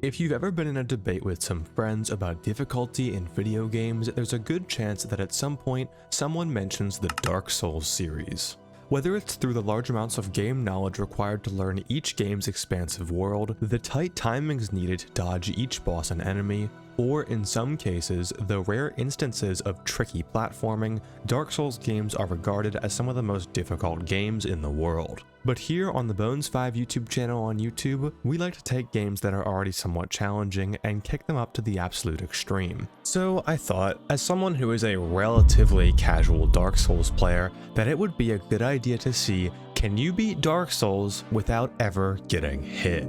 If you've ever been in a debate with some friends about difficulty in video games, there's a good chance that at some point, someone mentions the Dark Souls series. Whether it's through the large amounts of game knowledge required to learn each game's expansive world, the tight timings needed to dodge each boss and enemy, or in some cases, the rare instances of tricky platforming, Dark Souls games are regarded as some of the most difficult games in the world. But here on the Bones5 YouTube channel on YouTube, we like to take games that are already somewhat challenging and kick them up to the absolute extreme. So I thought, as someone who is a relatively casual Dark Souls player, that it would be a good idea to see, can you beat Dark Souls without ever getting hit?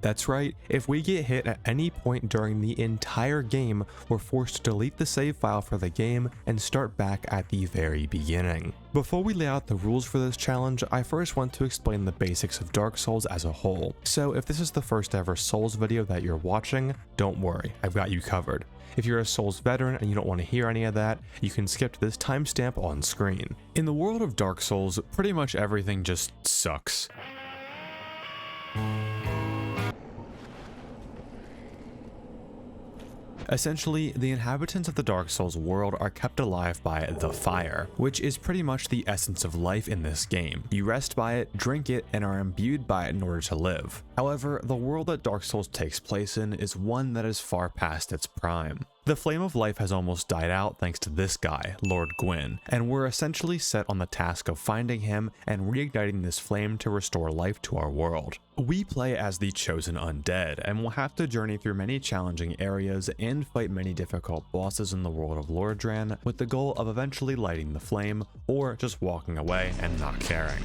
That's right, if we get hit at any point during the entire game, we're forced to delete the save file for the game and start back at the very beginning. Before we lay out the rules for this challenge, I first want to explain the basics of Dark Souls as a whole. So if this is the first ever Souls video that you're watching, don't worry, I've got you covered. If you're a Souls veteran and you don't want to hear any of that, you can skip to this timestamp on screen. In the world of Dark Souls, pretty much everything just sucks. Essentially, the inhabitants of the Dark Souls world are kept alive by the fire, which is pretty much the essence of life in this game. You rest by it, drink it, and are imbued by it in order to live. However, the world that Dark Souls takes place in is one that is far past its prime. The flame of life has almost died out thanks to this guy, Lord Gwyn, and we're essentially set on the task of finding him and reigniting this flame to restore life to our world. We play as the chosen undead, and will have to journey through many challenging areas and fight many difficult bosses in the world of Lordran, with the goal of eventually lighting the flame, or just walking away and not caring.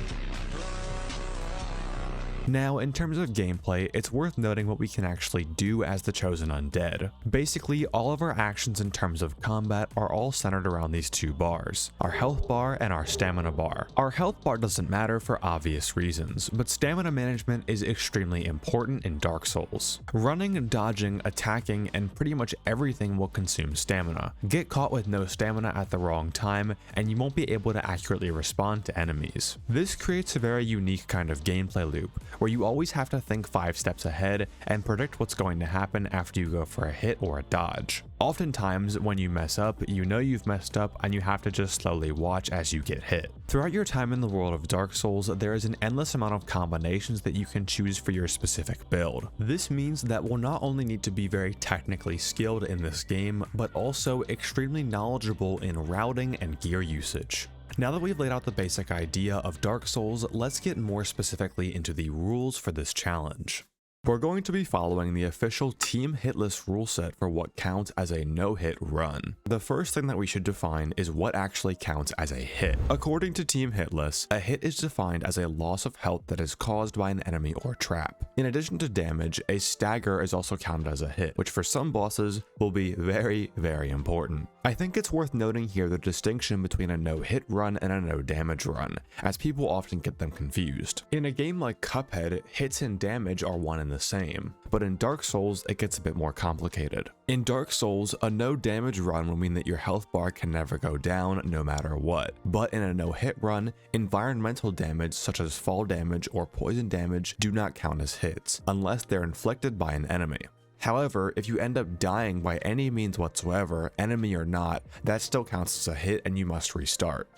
Now, in terms of gameplay, it's worth noting what we can actually do as the chosen undead. Basically, all of our actions in terms of combat are all centered around these two bars, our health bar and our stamina bar. Our health bar doesn't matter for obvious reasons, but stamina management is extremely important in Dark Souls. Running, dodging, attacking, and pretty much everything will consume stamina. Get caught with no stamina at the wrong time, and you won't be able to accurately respond to enemies. This creates a very unique kind of gameplay loop, where you always have to think 5 steps ahead and predict what's going to happen after you go for a hit or a dodge. Oftentimes, when you mess up, you know you've messed up and you have to just slowly watch as you get hit. Throughout your time in the world of Dark Souls, there is an endless amount of combinations that you can choose for your specific build. This means that we'll not only need to be very technically skilled in this game, but also extremely knowledgeable in routing and gear usage. Now that we've laid out the basic idea of Dark Souls, let's get more specifically into the rules for this challenge. We're going to be following the official Team Hitless rule set for what counts as a no-hit run. The first thing that we should define is what actually counts as a hit. According to Team Hitless, a hit is defined as a loss of health that is caused by an enemy or trap. In addition to damage, a stagger is also counted as a hit, which for some bosses will be very, very important. I think it's worth noting here the distinction between a no-hit run and a no-damage run, as people often get them confused. In a game like Cuphead, hits and damage are one and the same, but in Dark Souls it gets a bit more complicated. In Dark Souls, a no damage run will mean that your health bar can never go down no matter what, but in a no hit run, environmental damage such as fall damage or poison damage do not count as hits, unless they're inflicted by an enemy. However, if you end up dying by any means whatsoever, enemy or not, that still counts as a hit and you must restart.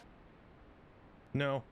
No.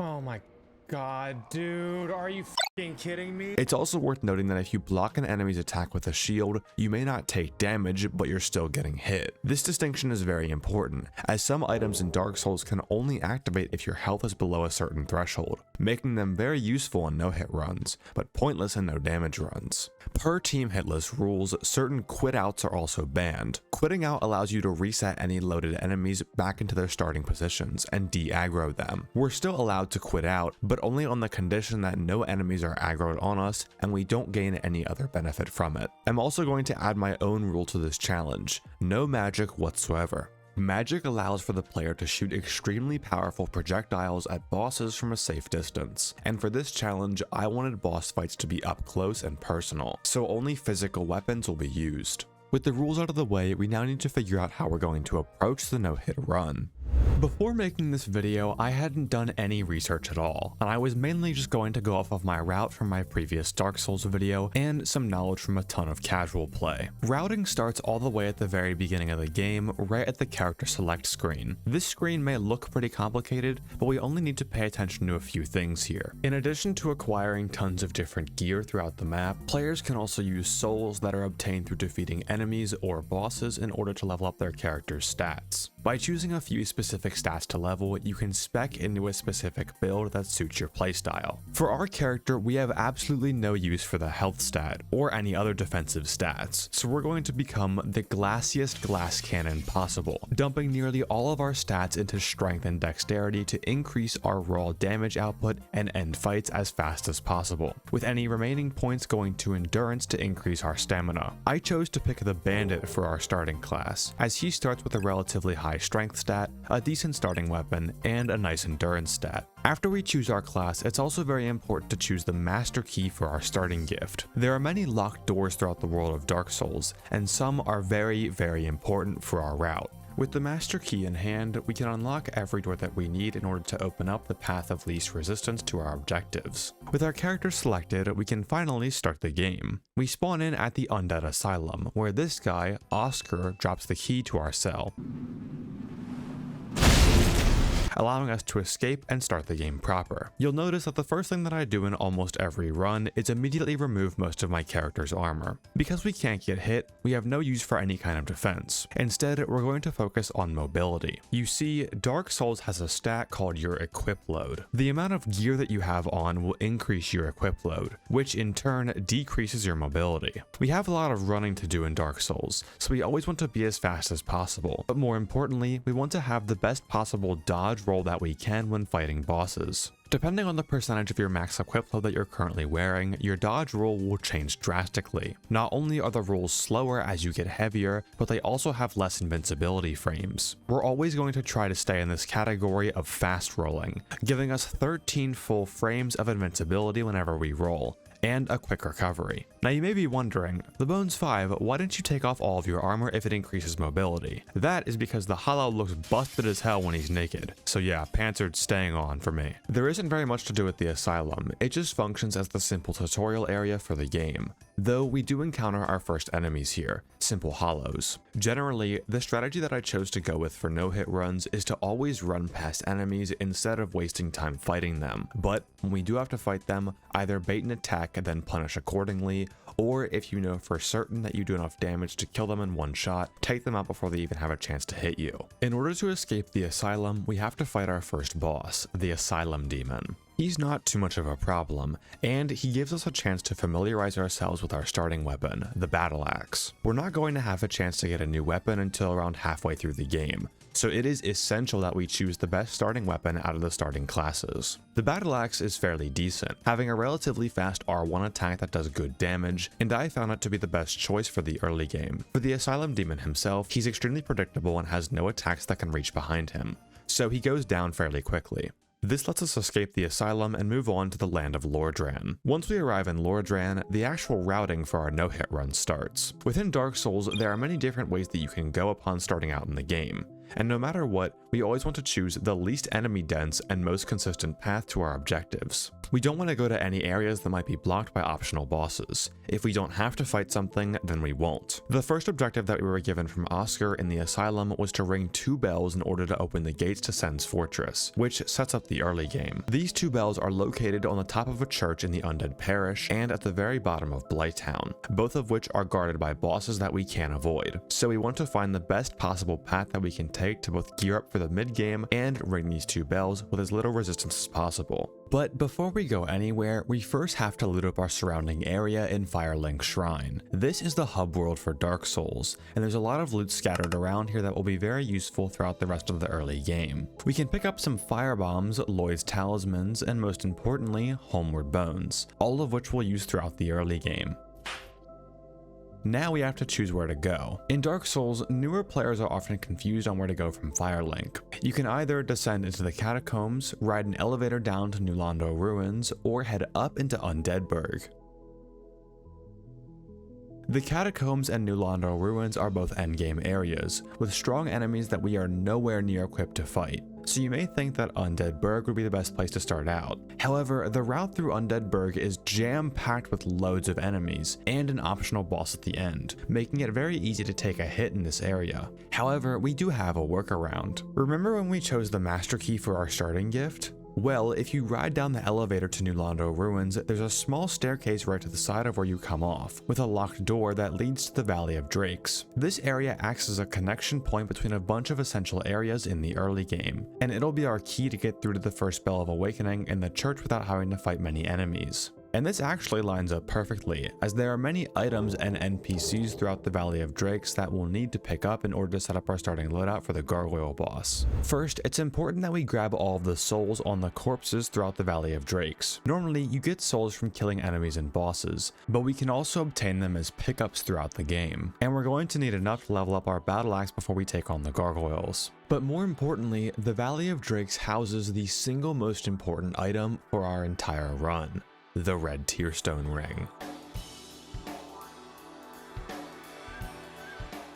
Oh my God, dude, are you fucking kidding me? It's also worth noting that if you block an enemy's attack with a shield, you may not take damage, but you're still getting hit. This distinction is very important, as some items in Dark Souls can only activate if your health is below a certain threshold, making them very useful in no-hit runs, but pointless in no-damage runs. Per Team Hitless rules, certain quit outs are also banned. Quitting out allows you to reset any loaded enemies back into their starting positions and de-aggro them. We're still allowed to quit out, but only on the condition that no enemies are aggroed on us and we don't gain any other benefit from it. I'm also going to add my own rule to this challenge: no magic whatsoever. Magic allows for the player to shoot extremely powerful projectiles at bosses from a safe distance, and for this challenge I wanted boss fights to be up close and personal, so only physical weapons will be used. With the rules out of the way, we now need to figure out how we're going to approach the no-hit run. Before making this video, I hadn't done any research at all, and I was mainly just going to go off of my route from my previous Dark Souls video and some knowledge from a ton of casual play. Routing starts all the way at the very beginning of the game, right at the character select screen. This screen may look pretty complicated, but we only need to pay attention to a few things here. In addition to acquiring tons of different gear throughout the map, players can also use souls that are obtained through defeating enemies or bosses in order to level up their character's stats. By choosing a few specific stats to level, you can spec into a specific build that suits your playstyle. For our character, we have absolutely no use for the health stat or any other defensive stats, so we're going to become the glassiest glass cannon possible, dumping nearly all of our stats into strength and dexterity to increase our raw damage output and end fights as fast as possible, with any remaining points going to endurance to increase our stamina. I chose to pick the bandit for our starting class, as he starts with a relatively high strength stat, a decent starting weapon, and a nice endurance stat. After we choose our class, it's also very important to choose the master key for our starting gift. There are many locked doors throughout the world of Dark Souls, and some are very, very important for our route. With the master key in hand, we can unlock every door that we need in order to open up the path of least resistance to our objectives. With our character selected, we can finally start the game. We spawn in at the Undead Asylum, where this guy, Oscar, drops the key to our cell, allowing us to escape and start the game proper. You'll notice that the first thing that I do in almost every run is immediately remove most of my character's armor. Because we can't get hit, we have no use for any kind of defense. Instead, we're going to focus on mobility. You see, Dark Souls has a stat called your equip load. The amount of gear that you have on will increase your equip load, which in turn decreases your mobility. We have a lot of running to do in Dark Souls, so we always want to be as fast as possible, but more importantly, we want to have the best possible dodge roll that we can when fighting bosses. Depending on the percentage of your max equip load that you're currently wearing, your dodge roll will change drastically. Not only are the rolls slower as you get heavier, but they also have less invincibility frames. We're always going to try to stay in this category of fast rolling, giving us 13 full frames of invincibility whenever we roll, and a quick recovery. Now you may be wondering, the Bones 5, why didn't you take off all of your armor if it increases mobility? That is because the Hollow looks busted as hell when he's naked. So yeah, pants are staying on for me. There isn't very much to do with the Asylum, it just functions as the simple tutorial area for the game. Though we do encounter our first enemies here, simple hollows. Generally, the strategy that I chose to go with for no-hit runs is to always run past enemies instead of wasting time fighting them. But when we do have to fight them, either bait an attack and then punish accordingly, or if you know for certain that you do enough damage to kill them in one shot, take them out before they even have a chance to hit you. In order to escape the Asylum, we have to fight our first boss, the Asylum Demon. He's not too much of a problem, and he gives us a chance to familiarize ourselves with our starting weapon, the Battle Axe. We're not going to have a chance to get a new weapon until around halfway through the game, so it is essential that we choose the best starting weapon out of the starting classes. The Battle Axe is fairly decent, having a relatively fast R1 attack that does good damage, and I found it to be the best choice for the early game. For the Asylum Demon himself, he's extremely predictable and has no attacks that can reach behind him, so he goes down fairly quickly. This lets us escape the Asylum and move on to the land of Lordran. Once we arrive in Lordran, the actual routing for our no-hit run starts. Within Dark Souls, there are many different ways that you can go upon starting out in the game, and no matter what, we always want to choose the least enemy dense and most consistent path to our objectives. We don't want to go to any areas that might be blocked by optional bosses. If we don't have to fight something, then we won't. The first objective that we were given from Oscar in the Asylum was to ring 2 bells in order to open the gates to Sen's Fortress, which sets up the early game. These 2 bells are located on the top of a church in the Undead Parish and at the very bottom of Blighttown, both of which are guarded by bosses that we can't avoid. So we want to find the best possible path that we can take to both gear up for the mid-game and ring these 2 bells with as little resistance as possible. But before we go anywhere, we first have to loot up our surrounding area in Firelink Shrine. This is the hub world for Dark Souls, and there's a lot of loot scattered around here that will be very useful throughout the rest of the early game. We can pick up some firebombs, Lloyd's talismans, and most importantly, Homeward Bones, all of which we'll use throughout the early game. Now we have to choose where to go. In Dark Souls, newer players are often confused on where to go from Firelink. You can either descend into the Catacombs, ride an elevator down to Londo Ruins, or head up into Undeadburg. The Catacombs and Londo Ruins are both endgame areas, with strong enemies that we are nowhere near equipped to fight. So you may think that Undead Burg would be the best place to start out. However, the route through Undead Burg is jam-packed with loads of enemies, and an optional boss at the end, making it very easy to take a hit in this area. However, we do have a workaround. Remember when we chose the Master Key for our starting gift? Well, if you ride down the elevator to Londo Ruins, there's a small staircase right to the side of where you come off, with a locked door that leads to the Valley of Drakes. This area acts as a connection point between a bunch of essential areas in the early game, and it'll be our key to get through to the first spell of awakening in the church without having to fight many enemies. And this actually lines up perfectly, as there are many items and NPCs throughout the Valley of Drakes that we'll need to pick up in order to set up our starting loadout for the Gargoyle boss. First, it's important that we grab all of the souls on the corpses throughout the Valley of Drakes. Normally, you get souls from killing enemies and bosses, but we can also obtain them as pickups throughout the game. And we're going to need enough to level up our battle axe before we take on the Gargoyles. But more importantly, the Valley of Drakes houses the single most important item for our entire run: the Red Tearstone Ring.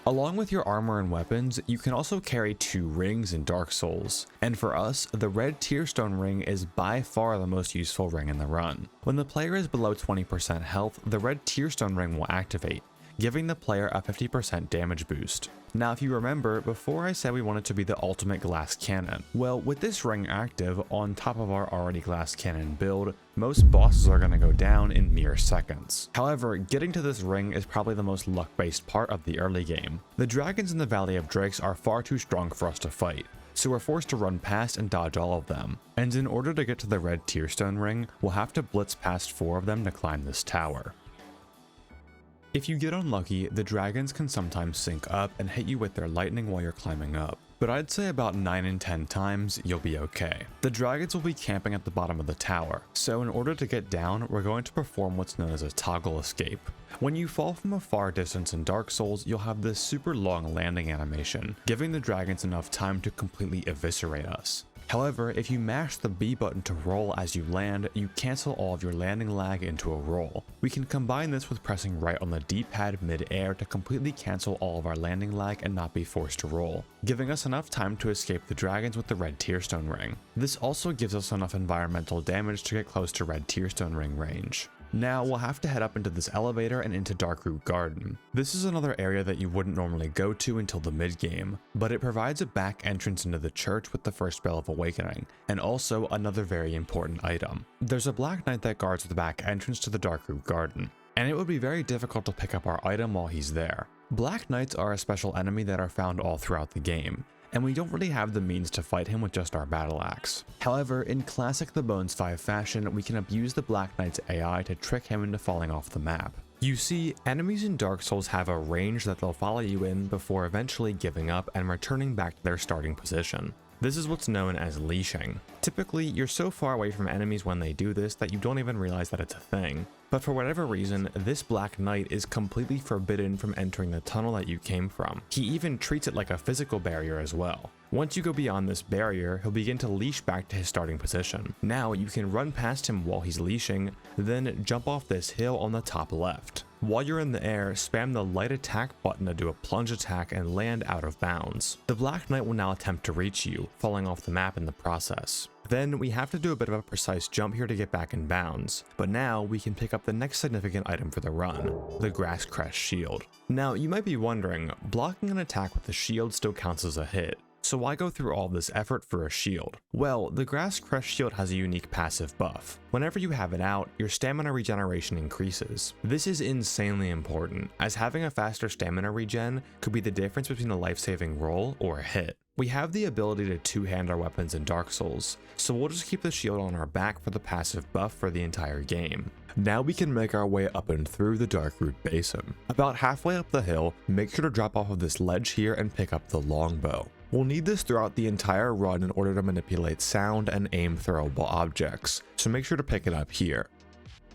Along with your armor and weapons, you can also carry 2 rings in Dark Souls, and for us, the Red Tearstone Ring is by far the most useful ring in the run. When the player is below 20% health, the Red Tearstone Ring will activate, giving the player a 50% damage boost. Now if you remember, before I said we wanted to be the ultimate glass cannon, well, with this ring active on top of our already glass cannon build, most bosses are going to go down in mere seconds. However, getting to this ring is probably the most luck-based part of the early game. The dragons in the Valley of Drakes are far too strong for us to fight, so we're forced to run past and dodge all of them. And in order to get to the Red Tearstone Ring, we'll have to blitz past 4 of them to climb this tower. If you get unlucky, the dragons can sometimes sync up and hit you with their lightning while you're climbing up, but I'd say about 9 in 10 times you'll be okay. The dragons will be camping at the bottom of the tower, so in order to get down, we're going to perform what's known as a toggle escape. When you fall from a far distance in Dark Souls, you'll have this super long landing animation, giving the dragons enough time to completely eviscerate us. However, if you mash the B button to roll as you land, you cancel all of your landing lag into a roll. We can combine this with pressing right on the D-pad mid-air to completely cancel all of our landing lag and not be forced to roll, giving us enough time to escape the dragons with the Red Tearstone Ring. This also gives us enough environmental damage to get close to Red Tearstone Ring range. Now we'll have to head up into this elevator and into Darkroot Garden. This is another area that you wouldn't normally go to until the mid-game, but it provides a back entrance into the church with the first spell of awakening, and also another very important item. There's a Black Knight that guards the back entrance to the Darkroot Garden, and it would be very difficult to pick up our item while he's there. Black Knights are a special enemy that are found all throughout the game, and we don't really have the means to fight him with just our battle axe. However, in classic The Bones 5 fashion, we can abuse the Black Knight's AI to trick him into falling off the map. You see, enemies in Dark Souls have a range that they'll follow you in before eventually giving up and returning back to their starting position. This is what's known as leashing. Typically, you're so far away from enemies when they do this that you don't even realize that it's a thing. But for whatever reason, this Black Knight is completely forbidden from entering the tunnel that you came from. He even treats it like a physical barrier as well. Once you go beyond this barrier, he'll begin to leash back to his starting position. Now you can run past him while he's leashing, then jump off this hill on the top left. While you're in the air, spam the light attack button to do a plunge attack and land out of bounds. The Black Knight will now attempt to reach you, falling off the map in the process. Then we have to do a bit of a precise jump here to get back in bounds, but now we can pick up the next significant item for the run, the Grass Crest Shield. Now you might be wondering, blocking an attack with the shield still counts as a hit, so why go through all this effort for a shield? Well, the Grass Crest Shield has a unique passive buff. Whenever you have it out, your stamina regeneration increases. This is insanely important, as having a faster stamina regen could be the difference between a life-saving roll or a hit. We have the ability to two-hand our weapons in Dark Souls, so we'll just keep the shield on our back for the passive buff for the entire game. Now we can make our way up and through the Darkroot Basin. About halfway up the hill, make sure to drop off of this ledge here and pick up the longbow. We'll need this throughout the entire run in order to manipulate sound and aim throwable objects, so make sure to pick it up here.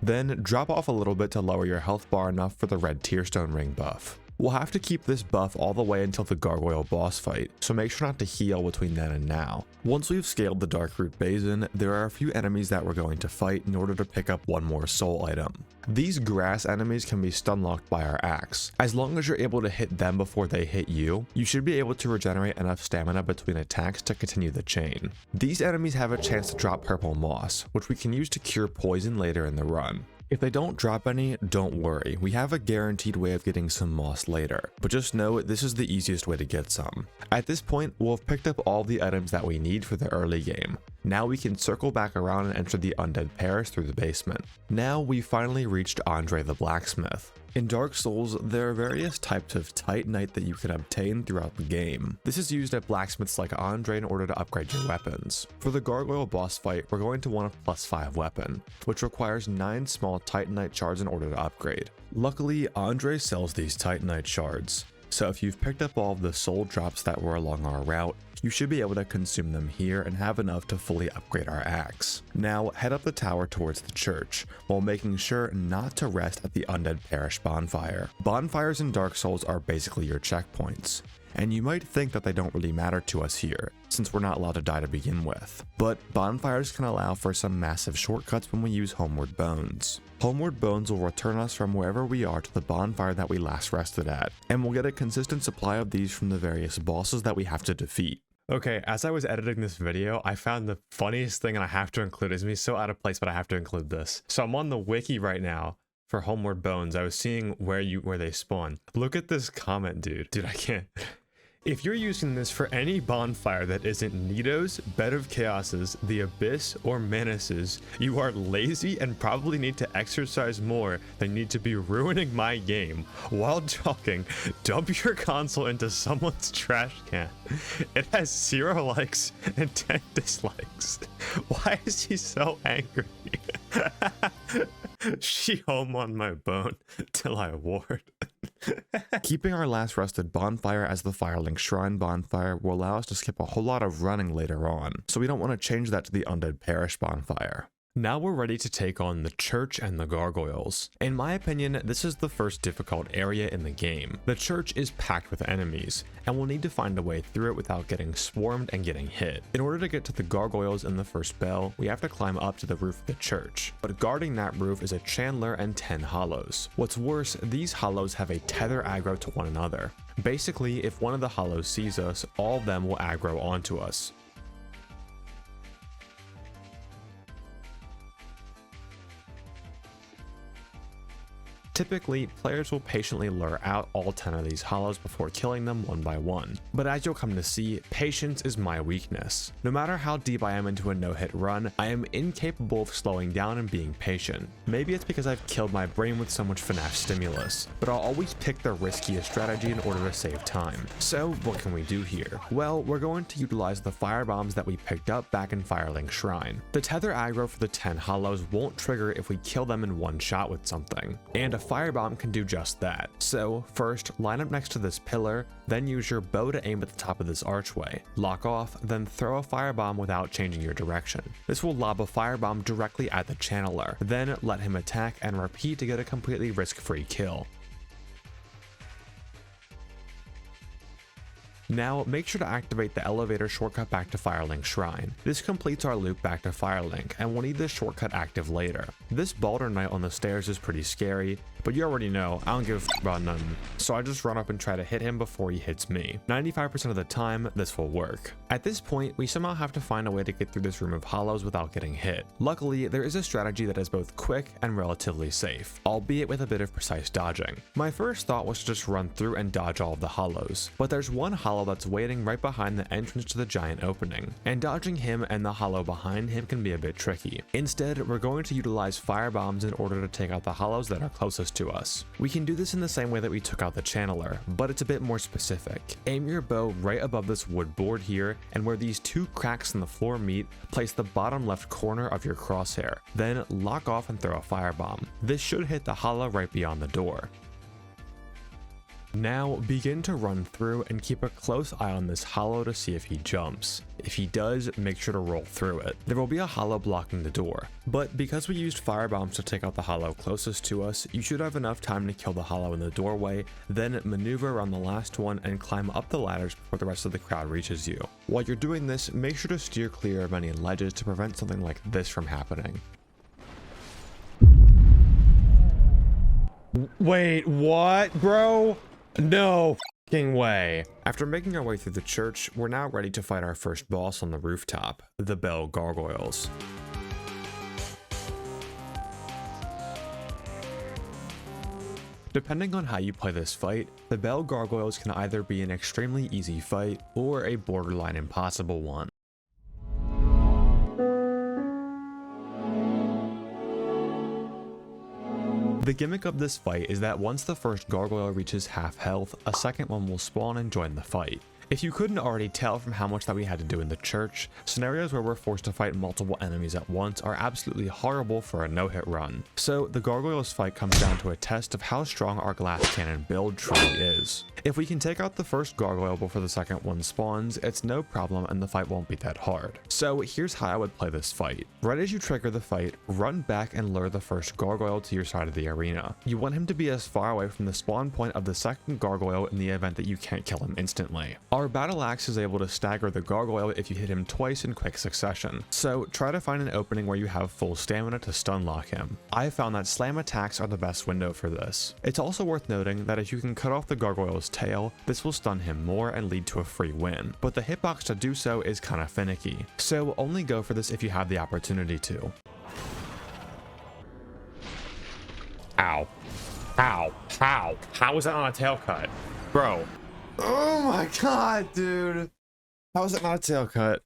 Then drop off a little bit to lower your health bar enough for the Red Tearstone Ring buff. We'll have to keep this buff all the way until the Gargoyle boss fight, so make sure not to heal between then and now. Once we've scaled the Darkroot Basin, there are a few enemies that we're going to fight in order to pick up one more soul item. These grass enemies can be stun locked by our axe. As long as you're able to hit them before they hit you, you should be able to regenerate enough stamina between attacks to continue the chain. These enemies have a chance to drop purple moss, which we can use to cure poison later in the run. If they don't drop any, don't worry, we have a guaranteed way of getting some moss later, but just know this is the easiest way to get some. At this point, we'll have picked up all the items that we need for the early game. Now we can circle back around and enter the Undead Parish through the basement. Now we finally reached Andre the Blacksmith. In Dark Souls, there are various types of Titanite that you can obtain throughout the game. This is used at blacksmiths like Andre in order to upgrade your weapons. For the Gargoyle boss fight, we're going to want a +5 weapon, which requires 9 small Titanite shards in order to upgrade. Luckily, Andre sells these Titanite shards, so if you've picked up all of the soul drops that were along our route, you should be able to consume them here and have enough to fully upgrade our axe. Now head up the tower towards the church, while making sure not to rest at the Undead Parish bonfire. Bonfires in Dark Souls are basically your checkpoints, and you might think that they don't really matter to us here, since we're not allowed to die to begin with. But bonfires can allow for some massive shortcuts when we use Homeward Bones. Homeward Bones will return us from wherever we are to the bonfire that we last rested at, and we'll get a consistent supply of these from the various bosses that we have to defeat. Okay, as I was editing this video, I found the funniest thing, and I have to include it. It's gonna be so out of place, but I have to include this. So I'm on the wiki right now for Homeward Bones. I was seeing where they spawn. Look at this comment, dude. Dude, I can't. If you're using this for any bonfire that isn't Nito's, Bed of Chaoses, the Abyss, or Menaces, you are lazy and probably need to exercise more than need to be ruining my game. While talking, dump your console into someone's trash can. It has 0 likes and 10 dislikes. Why is he so angry? She home on my bone till I ward. Keeping our last rusted bonfire as the Firelink Shrine bonfire will allow us to skip a whole lot of running later on, so we don't want to change that to the Undead Parish bonfire. Now we're ready to take on the church and the gargoyles. In my opinion, this is the first difficult area in the game. The church is packed with enemies, and we'll need to find a way through it without getting swarmed and getting hit. In order to get to the gargoyles in the first bell, we have to climb up to the roof of the church, but guarding that roof is a Chandler and 10 hollows. What's worse, these hollows have a tether aggro to one another. Basically, if one of the hollows sees us, all of them will aggro onto us. Typically, players will patiently lure out all 10 of these hollows before killing them one by one. But as you'll come to see, patience is my weakness. No matter how deep I am into a no-hit run, I am incapable of slowing down and being patient. Maybe it's because I've killed my brain with so much FNAF stimulus, but I'll always pick the riskiest strategy in order to save time. So what can we do here? Well, we're going to utilize the fire bombs that we picked up back in Firelink Shrine. The tether aggro for the 10 hollows won't trigger if we kill them in one shot with something, and a firebomb can do just that. So first, line up next to this pillar, then use your bow to aim at the top of this archway. Lock off, then throw a firebomb without changing your direction. This will lob a firebomb directly at the channeler, then let him attack and repeat to get a completely risk-free kill. Now, make sure to activate the elevator shortcut back to Firelink Shrine. This completes our loop back to Firelink, and we'll need this shortcut active later. This Balder Knight on the stairs is pretty scary, but you already know, I don't give a f about nothing, so I just run up and try to hit him before he hits me. 95% of the time, this will work. At this point, we somehow have to find a way to get through this room of hollows without getting hit. Luckily, there is a strategy that is both quick and relatively safe, albeit with a bit of precise dodging. My first thought was to just run through and dodge all of the hollows, but there's one hollow that's waiting right behind the entrance to the giant opening, and dodging him and the hollow behind him can be a bit tricky. Instead, we're going to utilize fire bombs in order to take out the hollows that are closest to us. We can do this in the same way that we took out the channeler, but it's a bit more specific. Aim your bow right above this wood board here, and where these 2 cracks in the floor meet, place the bottom left corner of your crosshair, then lock off and throw a firebomb. This should hit the hollow right beyond the door. Now begin to run through and keep a close eye on this hollow to see if he jumps. If he does, make sure to roll through it. There will be a hollow blocking the door, but because we used fire bombs to take out the hollow closest to us, you should have enough time to kill the hollow in the doorway, then maneuver around the last one and climb up the ladders before the rest of the crowd reaches you. While you're doing this, make sure to steer clear of any ledges to prevent something like this from happening. Wait, what, bro? No fucking way. After making our way through the church, we're now ready to fight our first boss on the rooftop, the Bell Gargoyles. Depending on how you play this fight, the Bell Gargoyles can either be an extremely easy fight or a borderline impossible one. The gimmick of this fight is that once the first gargoyle reaches half health, a second one will spawn and join the fight. If you couldn't already tell from how much that we had to do in the church, scenarios where we're forced to fight multiple enemies at once are absolutely horrible for a no-hit run. So the gargoyles fight comes down to a test of how strong our glass cannon build truly is. If we can take out the first gargoyle before the second one spawns, it's no problem and the fight won't be that hard. So here's how I would play this fight. Right as you trigger the fight, run back and lure the first gargoyle to your side of the arena. You want him to be as far away from the spawn point of the second gargoyle in the event that you can't kill him instantly. Our battle axe is able to stagger the gargoyle if you hit him twice in quick succession, so try to find an opening where you have full stamina to stun lock him. I found that slam attacks are the best window for this. It's also worth noting that if you can cut off the gargoyle's tail, this will stun him more and lead to a free win, but the hitbox to do so is kinda finicky, so only go for this if you have the opportunity to. Ow. Ow. Ow. How is that not a tail cut? Bro. Oh my god, dude. How is that not a tail cut?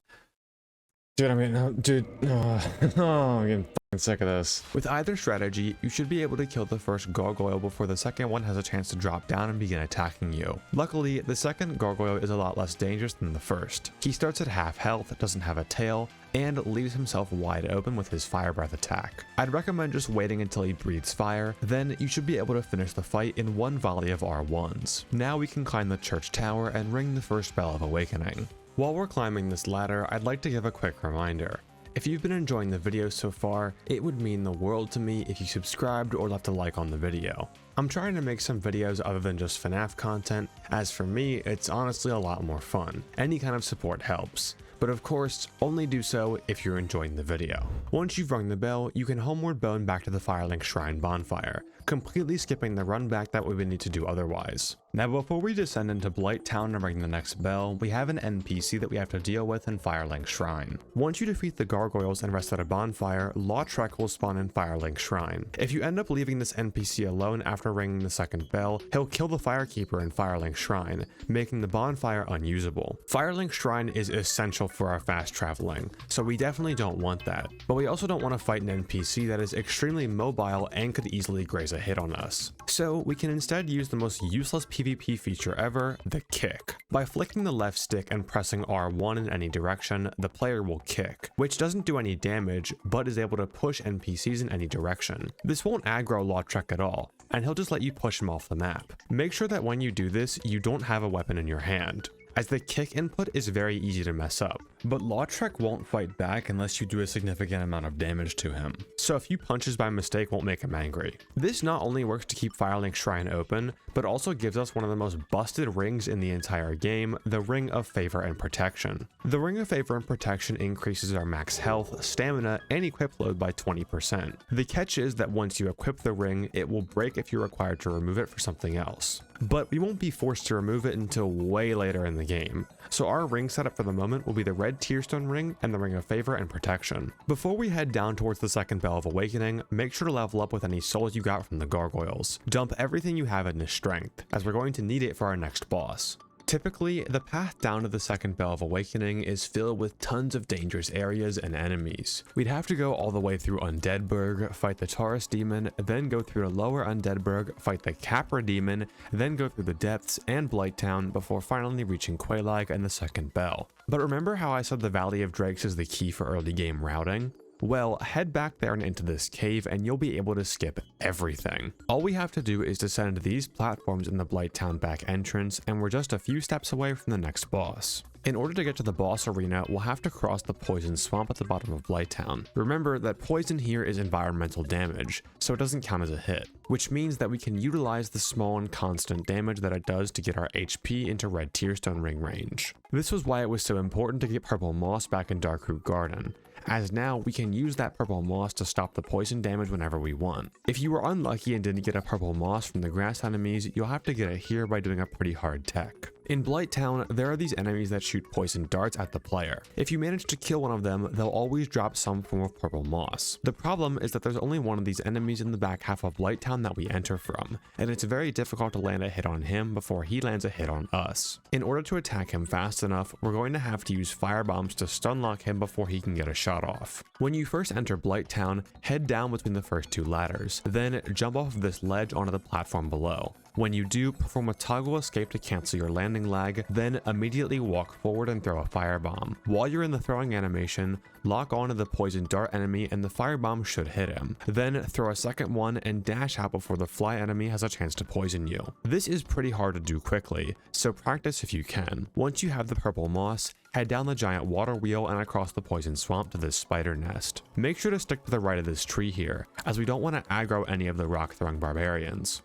Dude, I'm getting, dude, I'm getting fucking sick of this. With either strategy, you should be able to kill the first gargoyle before the second one has a chance to drop down and begin attacking you. Luckily, the second gargoyle is a lot less dangerous than the first. He starts at half health, doesn't have a tail, and leaves himself wide open with his fire breath attack. I'd recommend just waiting until he breathes fire, then you should be able to finish the fight in one volley of R1s. Now we can climb the church tower and ring the first bell of awakening. While we're climbing this ladder, I'd like to give a quick reminder. If you've been enjoying the video so far, it would mean the world to me if you subscribed or left a like on the video. I'm trying to make some videos other than just FNAF content, as for me, it's honestly a lot more fun. Any kind of support helps. But of course, only do so if you're enjoying the video. Once you've rung the bell, you can homeward bone back to the Firelink Shrine bonfire, completely skipping the run back that we would need to do otherwise. Now before we descend into Blighttown and ring the next bell, we have an NPC that we have to deal with in Firelink Shrine. Once you defeat the gargoyles and rest at a bonfire, Lautrec will spawn in Firelink Shrine. If you end up leaving this NPC alone after ringing the second bell, he'll kill the Firekeeper in Firelink Shrine, making the bonfire unusable. Firelink Shrine is essential for our fast traveling, so we definitely don't want that. But we also don't want to fight an NPC that is extremely mobile and could easily graze a hit on us. So we can instead use the most useless PvP feature ever, the kick. By flicking the left stick and pressing R1 in any direction, the player will kick, which doesn't do any damage, but is able to push NPCs in any direction. This won't aggro Lautrec at all, and he'll just let you push him off the map. Make sure that when you do this, you don't have a weapon in your hand, as the kick input is very easy to mess up. But Lautrec won't fight back unless you do a significant amount of damage to him, so a few punches by mistake won't make him angry. This not only works to keep Firelink Shrine open, but also gives us one of the most busted rings in the entire game, the Ring of Favor and Protection. The Ring of Favor and Protection increases our max health, stamina, and equip load by 20%. The catch is that once you equip the ring, it will break if you're required to remove it for something else. But we won't be forced to remove it until way later in the game, so our ring setup for the moment will be the red Tearstone ring and the Ring of Favor and Protection. Before we head down towards the second Bell of Awakening, make sure to level up with any souls you got from the gargoyles. Dump everything you have into strength, as we're going to need it for our next boss. Typically, the path down to the second Bell of Awakening is filled with tons of dangerous areas and enemies. We'd have to go all the way through Undeadburg, fight the Taurus Demon, then go through the lower Undeadburg, fight the Capra Demon, then go through the Depths and Blighttown before finally reaching Quelagg and the second Bell. But remember how I said the Valley of Drakes is the key for early game routing? Well, head back there and into this cave and you'll be able to skip everything. All we have to do is descend these platforms in the Blighttown back entrance and we're just a few steps away from the next boss. In order to get to the boss arena, we'll have to cross the poison swamp at the bottom of Blighttown. Remember that poison here is environmental damage, so it doesn't count as a hit, which means that we can utilize the small and constant damage that it does to get our HP into red tearstone ring range. This was why it was so important to get purple moss back in Darkroot Garden, as now we can use that purple moss to stop the poison damage whenever we want. If you were unlucky and didn't get a purple moss from the grass enemies, you'll have to get it here by doing a pretty hard tech. In Blighttown, there are these enemies that shoot poison darts at the player. If you manage to kill one of them, they'll always drop some form of purple moss. The problem is that there's only one of these enemies in the back half of Blighttown that we enter from, and it's very difficult to land a hit on him before he lands a hit on us. In order to attack him fast enough, we're going to have to use fire bombs to stun lock him before he can get a shot off. When you first enter Blighttown, head down between the first two ladders, then jump off of this ledge onto the platform below. When you do, perform a toggle escape to cancel your landing lag, then immediately walk forward and throw a firebomb. While you're in the throwing animation, lock onto the poison dart enemy and the firebomb should hit him. Then throw a second one and dash out before the fly enemy has a chance to poison you. This is pretty hard to do quickly, so practice if you can. Once you have the purple moss, head down the giant water wheel and across the poison swamp to this spider nest. Make sure to stick to the right of this tree here, as we don't want to aggro any of the rock throwing barbarians.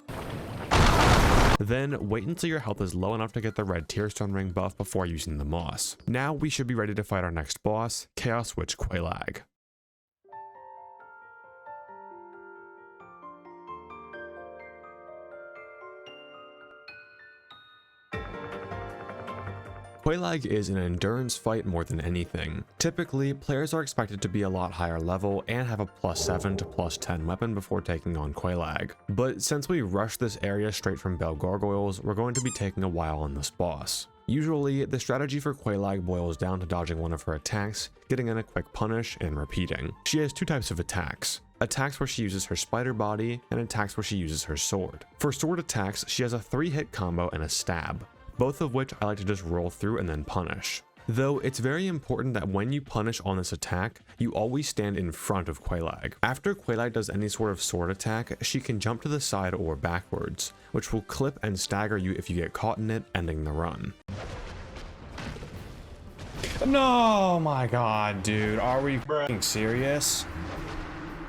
Then wait until your health is low enough to get the red tearstone ring buff before using the moss. Now we should be ready to fight our next boss, Chaos Witch Quelagg. Quelagg is an endurance fight more than anything. Typically, players are expected to be a lot higher level and have a +7 to +10 weapon before taking on Quelagg. But since we rushed this area straight from Bell Gargoyles, we're going to be taking a while on this boss. Usually, the strategy for Quelagg boils down to dodging one of her attacks, getting in a quick punish, and repeating. She has two types of attacks. Attacks where she uses her spider body, and attacks where she uses her sword. For sword attacks, she has a 3-hit combo and a stab, both of which I like to just roll through and then punish. Though it's very important that when you punish on this attack, you always stand in front of Quelagg. After Quelagg does any sort of sword attack, she can jump to the side or backwards, which will clip and stagger you if you get caught in it, ending the run. No, my god, dude, are we f***ing serious?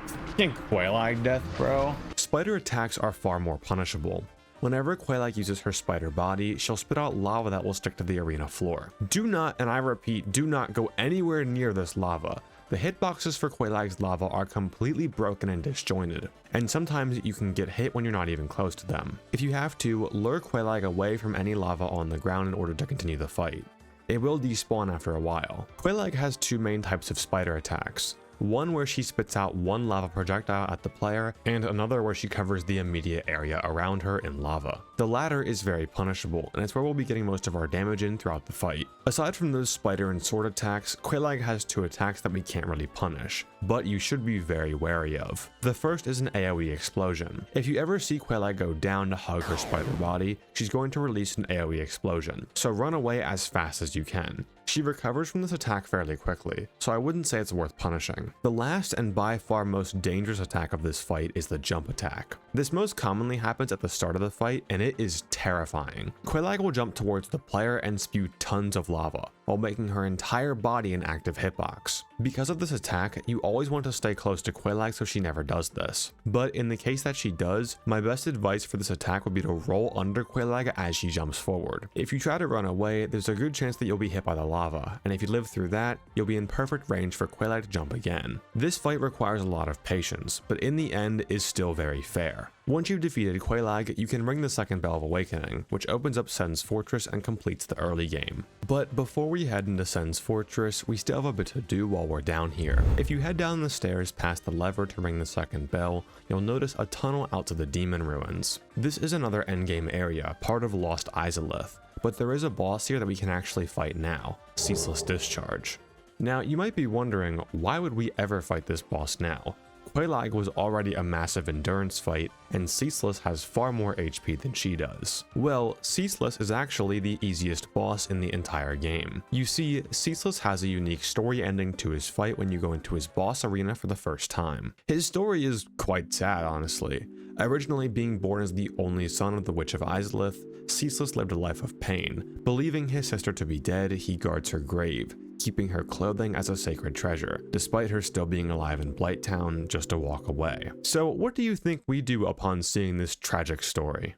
F***ing Quelagg death, bro. Spider attacks are far more punishable. Whenever Quelagg uses her spider body, she'll spit out lava that will stick to the arena floor. Do not, and I repeat, do not go anywhere near this lava. The hitboxes for Quelagg's lava are completely broken and disjointed, and sometimes you can get hit when you're not even close to them. If you have to, lure Quelagg away from any lava on the ground in order to continue the fight. It will despawn after a while. Quelagg has two main types of spider attacks. One where she spits out one lava projectile at the player, and another where she covers the immediate area around her in lava. The latter is very punishable, and it's where we'll be getting most of our damage in throughout the fight. Aside from those spider and sword attacks, Quelagg has two attacks that we can't really punish, but you should be very wary of. The first is an AoE explosion. If you ever see Quelagg go down to hug her spider body, she's going to release an AoE explosion, so run away as fast as you can. She recovers from this attack fairly quickly, so I wouldn't say it's worth punishing. The last and by far most dangerous attack of this fight is the jump attack. This most commonly happens at the start of the fight, and it is terrifying. Quelagg will jump towards the player and spew tons of lava, while making her entire body an active hitbox. Because of this attack, you always want to stay close to Quelagg so she never does this. But in the case that she does, my best advice for this attack would be to roll under Quelagg as she jumps forward. If you try to run away, there's a good chance that you'll be hit by the lava, and if you live through that, you'll be in perfect range for Quelagg to jump again. This fight requires a lot of patience, but in the end is still very fair. Once you've defeated Quelagg, you can ring the second Bell of Awakening, which opens up Sen's Fortress and completes the early game. But before we head into Sen's Fortress, we still have a bit to do while we're down here. If you head down the stairs past the lever to ring the second bell, you'll notice a tunnel out to the Demon Ruins. This is another endgame area, part of Lost Izalith, but there is a boss here that we can actually fight now, Ceaseless Discharge. Now, you might be wondering, why would we ever fight this boss now? Quelagg was already a massive endurance fight, and Ceaseless has far more HP than she does. Well, Ceaseless is actually the easiest boss in the entire game. You see, Ceaseless has a unique story ending to his fight when you go into his boss arena for the first time. His story is quite sad, honestly. Originally being born as the only son of the Witch of Izalith, Ceaseless lived a life of pain. Believing his sister to be dead, he guards her grave, keeping her clothing as a sacred treasure, despite her still being alive in Blighttown just a walk away. So what do you think we do upon seeing this tragic story?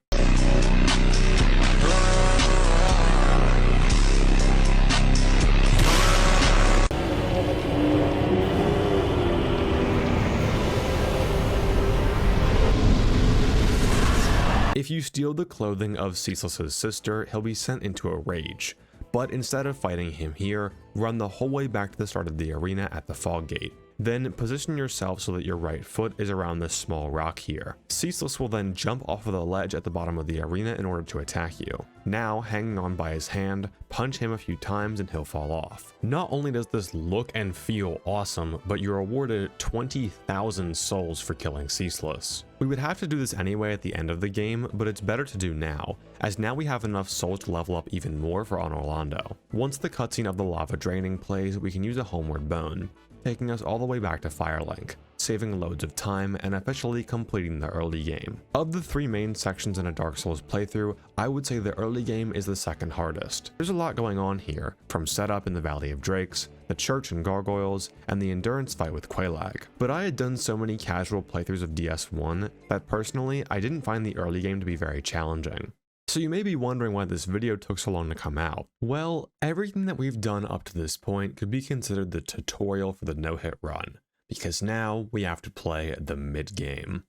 If you steal the clothing of Ceaseless's sister, he'll be sent into a rage. But instead of fighting him here, run the whole way back to the start of the arena at the fog gate. Then position yourself so that your right foot is around this small rock here. Ceaseless will then jump off of the ledge at the bottom of the arena in order to attack you. Now, hanging on by his hand, punch him a few times and he'll fall off. Not only does this look and feel awesome, but you're awarded 20,000 souls for killing Ceaseless. We would have to do this anyway at the end of the game, but it's better to do now, as now we have enough souls to level up even more for Anor Londo. Once the cutscene of the lava draining plays, we can use a homeward bone, taking us all the way back to Firelink, saving loads of time and officially completing the early game. Of the 3 main sections in a Dark Souls playthrough, I would say the early game is the second hardest. There's a lot going on here, from setup in the Valley of Drakes, the church and Gargoyles, and the endurance fight with Quelagg. But I had done so many casual playthroughs of DS1 that personally, I didn't find the early game to be very challenging. So you may be wondering why this video took so long to come out. Well, everything that we've done up to this point could be considered the tutorial for the no-hit run, because now we have to play the mid-game.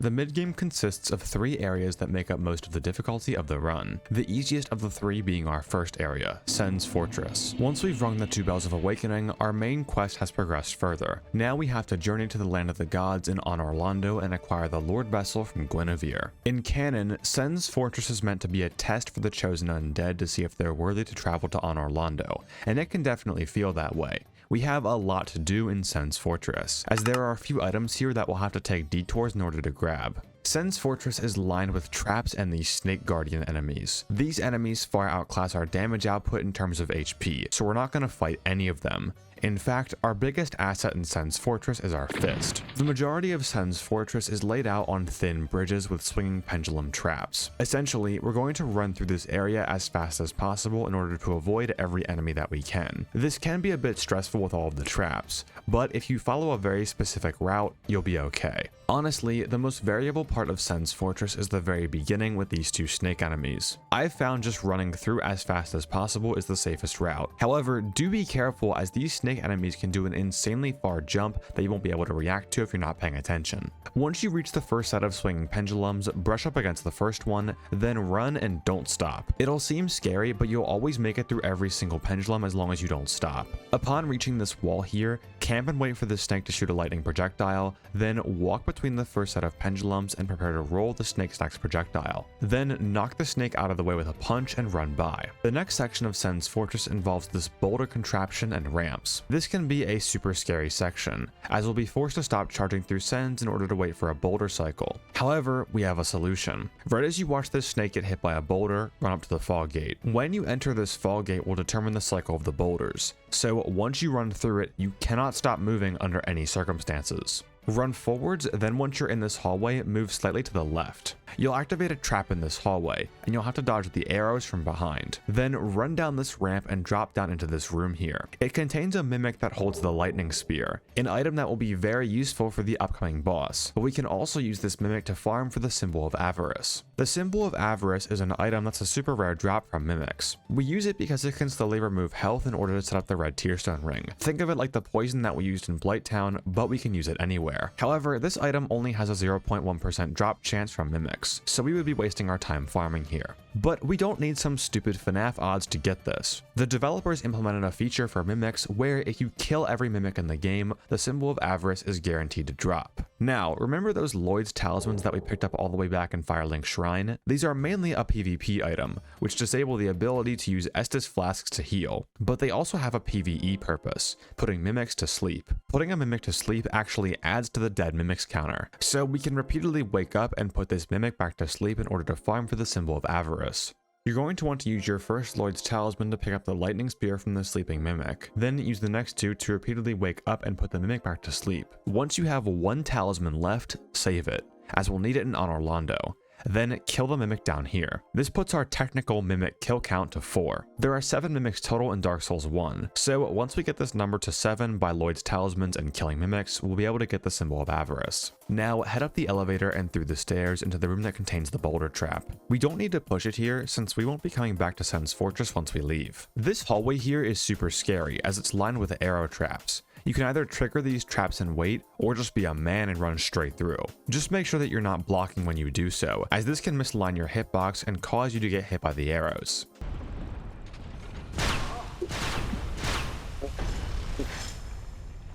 The mid-game consists of 3 areas that make up most of the difficulty of the run, the easiest of the 3 being our first area, Sen's Fortress. Once we've rung the 2 bells of awakening, our main quest has progressed further. Now we have to journey to the land of the gods in Anor Londo and acquire the Lord Vessel from Guinevere. In canon, Sen's Fortress is meant to be a test for the chosen undead to see if they're worthy to travel to Anor Londo, and it can definitely feel that way. We have a lot to do in Sen's Fortress, as there are a few items here that we'll have to take detours in order to grab. Sen's Fortress is lined with traps and these Snake Guardian enemies. These enemies far outclass our damage output in terms of HP, so we're not going to fight any of them. In fact, our biggest asset in Sen's Fortress is our fist. The majority of Sen's Fortress is laid out on thin bridges with swinging pendulum traps. Essentially, we're going to run through this area as fast as possible in order to avoid every enemy that we can. This can be a bit stressful with all of the traps, but if you follow a very specific route, you'll be okay. Honestly, the most variable part of Sen's Fortress is the very beginning with these 2 snake enemies. I've found just running through as fast as possible is the safest route. However, do be careful as these snake enemies can do an insanely far jump that you won't be able to react to if you're not paying attention. Once you reach the first set of swinging pendulums, brush up against the first one, then run and don't stop. It'll seem scary, but you'll always make it through every single pendulum as long as you don't stop. Upon reaching this wall here, camp and wait for the snake to shoot a lightning projectile, then walk between the first set of pendulums and prepare to roll the snake's next projectile. Then knock the snake out of the way with a punch and run by. The next section of Sen's Fortress involves this boulder contraption and ramps. This can be a super scary section, as we'll be forced to stop charging through Sen's in order to wait for a boulder cycle. However, we have a solution. Right as you watch this snake get hit by a boulder, run up to the fog gate. When you enter this fog gate will determine the cycle of the boulders, so once you run through it, you cannot stop moving under any circumstances. Run forwards, then once you're in this hallway, move slightly to the left. You'll activate a trap in this hallway, and you'll have to dodge the arrows from behind. Then run down this ramp and drop down into this room here. It contains a mimic that holds the lightning spear, an item that will be very useful for the upcoming boss, but we can also use this mimic to farm for the Symbol of Avarice. The Symbol of Avarice is an item that's a super rare drop from mimics. We use it because it can slowly remove health in order to set up the red tearstone ring. Think of it like the poison that we used in Blighttown, but we can use it anyway. anywhere. However, this item only has a 0.1% drop chance from mimics, so we would be wasting our time farming here. But we don't need some stupid FNAF odds to get this. The developers implemented a feature for mimics where if you kill every mimic in the game, the symbol of avarice is guaranteed to drop. Now, remember those Lloyd's talismans that we picked up all the way back in Firelink Shrine? These are mainly a PvP item, which disable the ability to use Estus flasks to heal, but they also have a PvE purpose, putting mimics to sleep. Putting a mimic to sleep actually adds to the dead mimics counter, so we can repeatedly wake up and put this mimic back to sleep in order to farm for the symbol of avarice. You're going to want to use your first Lloyd's talisman to pick up the lightning spear from the sleeping mimic. Then use the next two to repeatedly wake up and put the mimic back to sleep. Once you have one talisman left, save it, as we'll need it in Anor Londo. Then kill the mimic down here. This puts our technical mimic kill count to 4. There are 7 mimics total in Dark Souls 1, so once we get this number to 7 by Lloyd's talismans and killing mimics, we'll be able to get the symbol of avarice. Now head up the elevator and through the stairs into the room that contains the boulder trap. We don't need to push it here since we won't be coming back to Sen's Fortress once we leave. This hallway here is super scary as it's lined with arrow traps. You can either trigger these traps and wait, or just be a man and run straight through. Just make sure that you're not blocking when you do so, as this can misalign your hitbox and cause you to get hit by the arrows.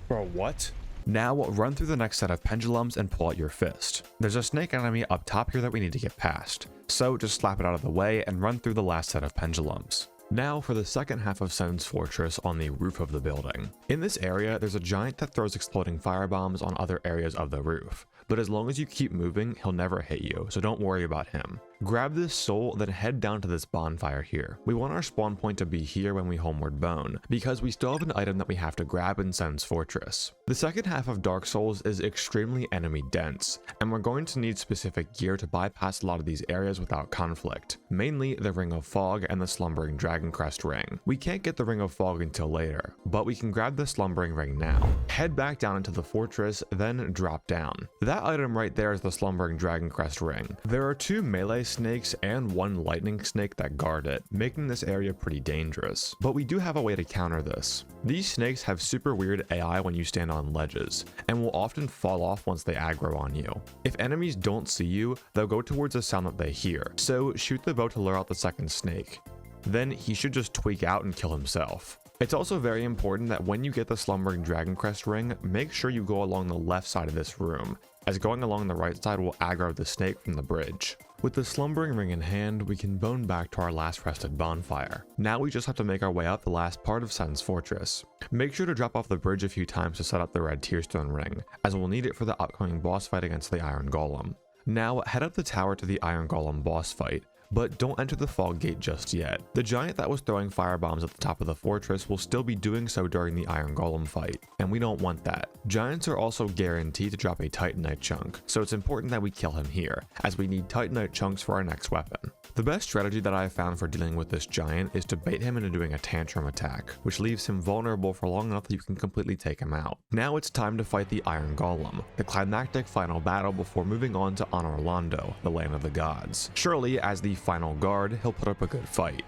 Bro, what? Now run through the next set of pendulums and pull out your fist. There's a snake enemy up top here that we need to get past, so just slap it out of the way and run through the last set of pendulums. Now for the second half of Sen's Fortress on the roof of the building. In this area, there's a giant that throws exploding firebombs on other areas of the roof, but as long as you keep moving, he'll never hit you, so don't worry about him. Grab this soul, then head down to this bonfire here. We want our spawn point to be here when we homeward bone, because we still have an item that we have to grab in Sen's Fortress. The second half of Dark Souls is extremely enemy dense, and we're going to need specific gear to bypass a lot of these areas without conflict, mainly the Ring of Fog and the Slumbering Dragon Crest Ring. We can't get the Ring of Fog until later, but we can grab the Slumbering Ring now. Head back down into the fortress, then drop down. That item right there is the Slumbering Dragon Crest Ring. There are 2 melee snakes and 1 lightning snake that guard it, making this area pretty dangerous. But we do have a way to counter this. These snakes have super weird AI when you stand on ledges, and will often fall off once they aggro on you. If enemies don't see you, they'll go towards the sound that they hear, so shoot the bow to lure out the second snake. Then he should just tweak out and kill himself. It's also very important that when you get the Slumbering Dragon Crest Ring, make sure you go along the left side of this room, as going along the right side will aggro the snake from the bridge. With the Slumbering Ring in hand, we can bone back to our last rested bonfire. Now we just have to make our way up the last part of Sen's Fortress. Make sure to drop off the bridge a few times to set up the red tearstone ring, as we'll need it for the upcoming boss fight against the Iron Golem. Now head up the tower to the Iron Golem boss fight, but don't enter the fog gate just yet. The giant that was throwing firebombs at the top of the fortress will still be doing so during the Iron Golem fight, and we don't want that. Giants are also guaranteed to drop a Titanite chunk, so it's important that we kill him here, as we need Titanite chunks for our next weapon. The best strategy that I have found for dealing with this giant is to bait him into doing a tantrum attack, which leaves him vulnerable for long enough that you can completely take him out. Now it's time to fight the Iron Golem, the climactic final battle before moving on to Anor Londo, the land of the gods. Surely, as the final guard, he'll put up a good fight.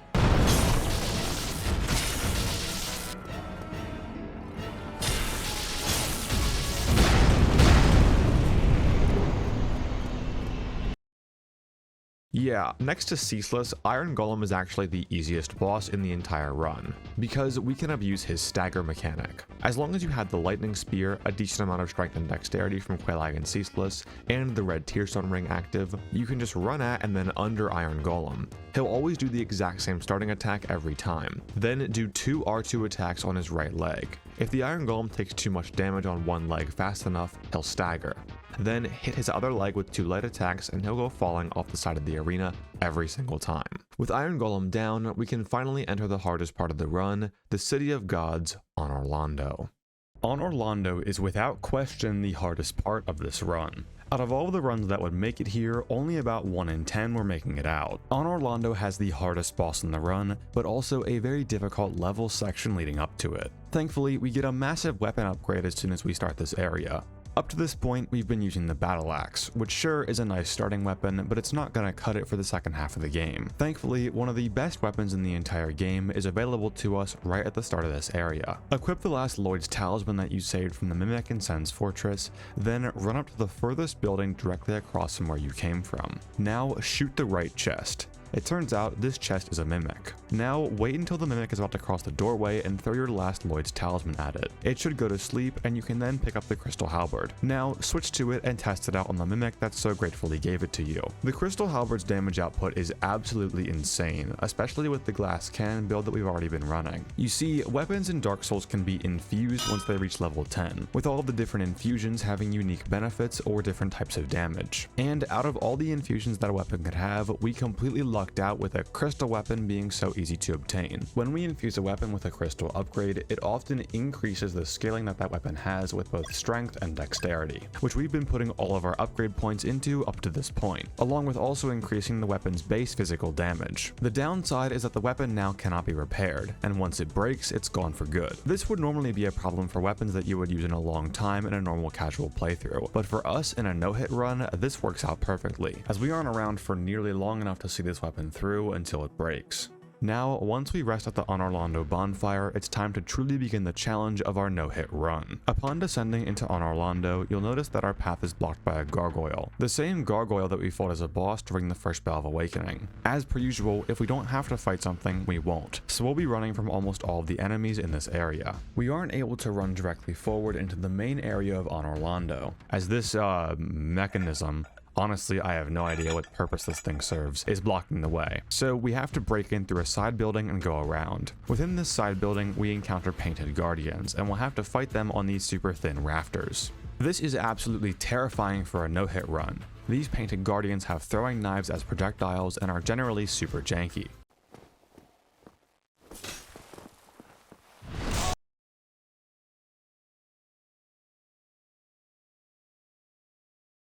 Yeah, next to Ceaseless, Iron Golem is actually the easiest boss in the entire run, because we can abuse his stagger mechanic. As long as you had the lightning spear, a decent amount of strength and dexterity from Quelagg and Ceaseless, and the red tearstone ring active, you can just run at and then under Iron Golem. He'll always do the exact same starting attack every time, then do 2 R2 attacks on his right leg. If the Iron Golem takes too much damage on one leg fast enough, he'll stagger. Then hit his other leg with 2 light attacks and he'll go falling off the side of the arena every single time. With Iron Golem down, we can finally enter the hardest part of the run, the City of Gods, Anor Londo. Anor Londo is without question the hardest part of this run. Out of all the runs that would make it here, only about 1 in 10 were making it out. Anor Londo has the hardest boss in the run, but also a very difficult level section leading up to it. Thankfully, we get a massive weapon upgrade as soon as we start this area. Up to this point, we've been using the battle axe, which sure is a nice starting weapon, but it's not gonna cut it for the second half of the game. Thankfully, one of the best weapons in the entire game is available to us right at the start of this area. Equip the last Lloyd's talisman that you saved from the Mimic and Sen's fortress, then run up to the furthest building directly across from where you came from. Now shoot the right chest. It turns out this chest is a mimic. Now wait until the mimic is about to cross the doorway and throw your last Lloyd's talisman at it. It should go to sleep and you can then pick up the crystal halberd. Now switch to it and test it out on the mimic that so gratefully gave it to you. The crystal halberd's damage output is absolutely insane, especially with the glass cannon build that we've already been running. You see, weapons in Dark Souls can be infused once they reach level 10, with all of the different infusions having unique benefits or different types of damage. And out of all the infusions that a weapon could have, we completely lucked out with a crystal weapon being so easy to obtain. When we infuse a weapon with a crystal upgrade, it often increases the scaling that weapon has with both strength and dexterity, which we've been putting all of our upgrade points into up to this point, along with also increasing the weapon's base physical damage. The downside is that the weapon now cannot be repaired, and once it breaks, it's gone for good. This would normally be a problem for weapons that you would use in a long time in a normal casual playthrough, but for us in a no-hit run, this works out perfectly, as we aren't around for nearly long enough to see this weapon through until it breaks. Now, once we rest at the Anor Londo bonfire, it's time to truly begin the challenge of our no-hit run. Upon descending into Anor Londo, you'll notice that our path is blocked by a gargoyle. The same gargoyle that we fought as a boss during the first Bell of Awakening. As per usual, if we don't have to fight something, we won't. So we'll be running from almost all of the enemies in this area. We aren't able to run directly forward into the main area of Anor Londo, as this, mechanism, honestly, I have no idea what purpose this thing serves, is blocking the way. So we have to break in through a side building and go around. Within this side building, we encounter painted guardians, and we'll have to fight them on these super thin rafters. This is absolutely terrifying for a no-hit run. These painted guardians have throwing knives as projectiles and are generally super janky.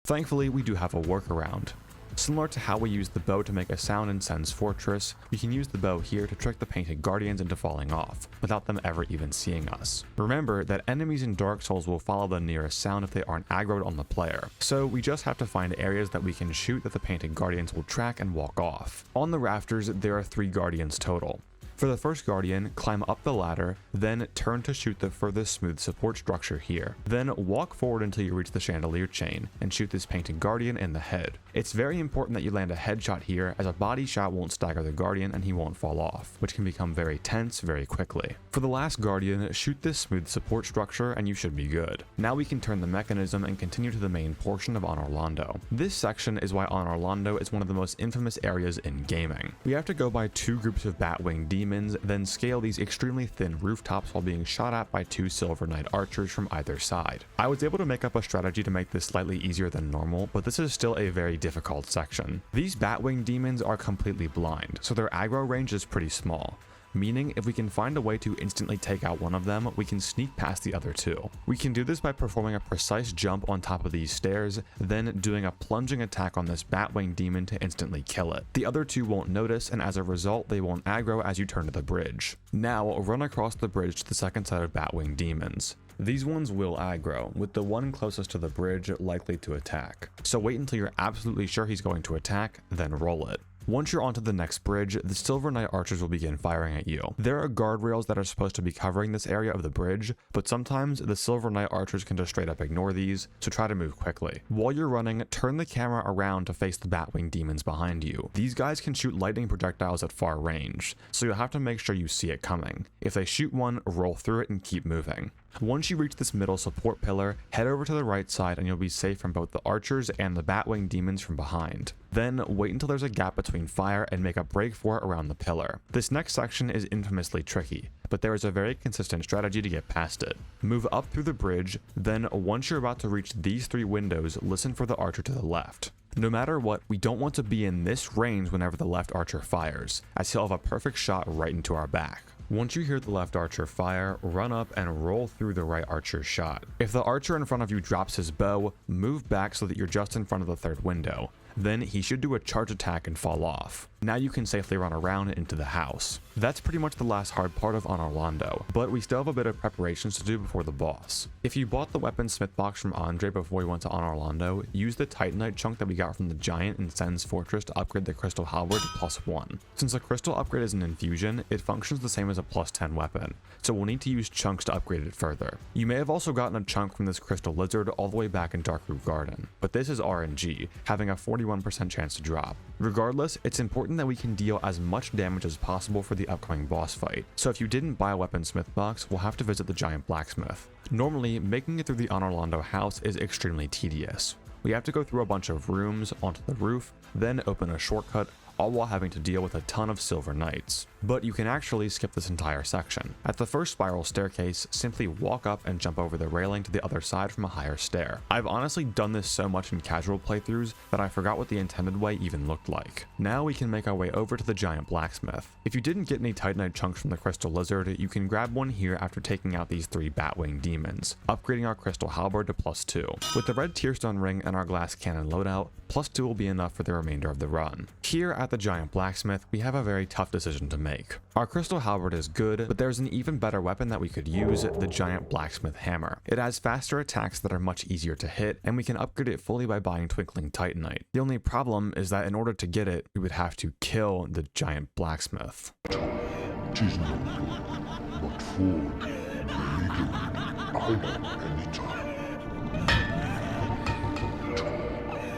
Thankfully, we do have a workaround. Similar to how we used the bow to make a sound in Sen's fortress, we can use the bow here to trick the painted guardians into falling off, without them ever even seeing us. Remember that enemies in Dark Souls will follow the nearest sound if they aren't aggroed on the player, so we just have to find areas that we can shoot that the painted guardians will track and walk off. On the rafters, there are 3 guardians total. For the first guardian, climb up the ladder, then turn to shoot the furthest smooth support structure here. Then walk forward until you reach the chandelier chain, and shoot this painted guardian in the head. It's very important that you land a headshot here, as a body shot won't stagger the guardian and he won't fall off, which can become very tense very quickly. For the last guardian, shoot this smooth support structure and you should be good. Now we can turn the mechanism and continue to the main portion of Anor Londo. This section is why Anor Londo is one of the most infamous areas in gaming. We have to go by 2 groups of Batwing demons, then scale these extremely thin rooftops while being shot at by 2 Silver Knight archers from either side. I was able to make up a strategy to make this slightly easier than normal, but this is still a very difficult section. These Batwing demons are completely blind, so their aggro range is pretty small. Meaning if we can find a way to instantly take out one of them, we can sneak past the other 2. We can do this by performing a precise jump on top of these stairs, then doing a plunging attack on this Batwing demon to instantly kill it. The other 2 won't notice, and as a result, they won't aggro as you turn to the bridge. Now run across the bridge to the second set of Batwing demons. These ones will aggro, with the one closest to the bridge likely to attack. So wait until you're absolutely sure he's going to attack, then roll it. Once you're onto the next bridge, the Silver Knight archers will begin firing at you. There are guardrails that are supposed to be covering this area of the bridge, but sometimes the Silver Knight archers can just straight up ignore these, so try to move quickly. While you're running, turn the camera around to face the Batwing demons behind you. These guys can shoot lightning projectiles at far range, so you'll have to make sure you see it coming. If they shoot one, roll through it and keep moving. Once you reach this middle support pillar, head over to the right side and you'll be safe from both the archers and the Batwing demons from behind. Then wait until there's a gap between fire and make a break for it around the pillar. This next section is infamously tricky, but there is a very consistent strategy to get past it. Move up through the bridge, then once you're about to reach these 3 windows, listen for the archer to the left. No matter what, we don't want to be in this range whenever the left archer fires, as he'll have a perfect shot right into our back. Once you hear the left archer fire, run up and roll through the right archer's shot. If the archer in front of you drops his bow, move back so that you're just in front of the 3rd window. Then he should do a charge attack and fall off. Now you can safely run around into the house. That's pretty much the last hard part of Anor Londo, but we still have a bit of preparations to do before the boss. If you bought the weaponsmith box from Andre before you went to Anor Londo, use the Titanite chunk that we got from the giant in Sen's fortress to upgrade the crystal halberd to +1. Since a crystal upgrade is an infusion, it functions the same as a +10 weapon, so we'll need to use chunks to upgrade it further. You may have also gotten a chunk from this crystal lizard all the way back in Darkroot Garden, but this is RNG, having a 41% chance to drop. Regardless, it's important that we can deal as much damage as possible for the upcoming boss fight, so if you didn't buy a weaponsmith box, we'll have to visit the giant blacksmith. Normally, making it through the Anor Londo house is extremely tedious. We have to go through a bunch of rooms, onto the roof, then open a shortcut, all while having to deal with a ton of silver knights. But you can actually skip this entire section. At the first spiral staircase, simply walk up and jump over the railing to the other side from a higher stair. I've honestly done this so much in casual playthroughs that I forgot what the intended way even looked like. Now we can make our way over to the giant blacksmith. If you didn't get any Titanite chunks from the crystal lizard, you can grab one here after taking out these 3 batwing demons, upgrading our crystal halberd to +2. With the red tearstone ring and our glass cannon loadout, +2 will be enough for the remainder of the run. Here at the giant blacksmith, we have a very tough decision to make. Our crystal halberd is good, but there's an even better weapon that we could use, the giant blacksmith hammer. It has faster attacks that are much easier to hit, and we can upgrade it fully by buying twinkling titanite. The only problem is that in order to get it, we would have to kill the giant blacksmith. Tis not but forge,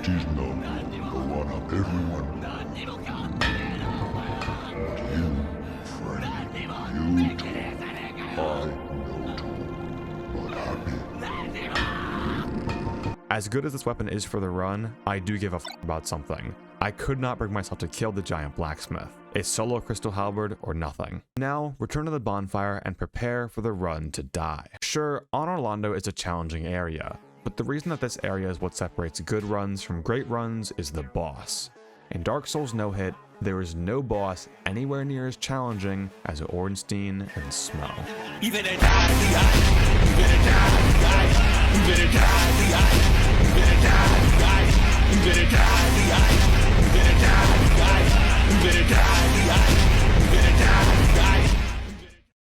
tis not the one of everyone. But you, friend, you too. I know too, but happy. As good as this weapon is for the run, I do give a f about something. I could not bring myself to kill the giant blacksmith. It's solo crystal halberd or nothing. Now, return to the bonfire and prepare for the run to die. Sure, Anor Londo is a challenging area, but the reason that this area is what separates good runs from great runs is the boss. In Dark Souls No Hit, there is no boss anywhere near as challenging as Ornstien and Smough.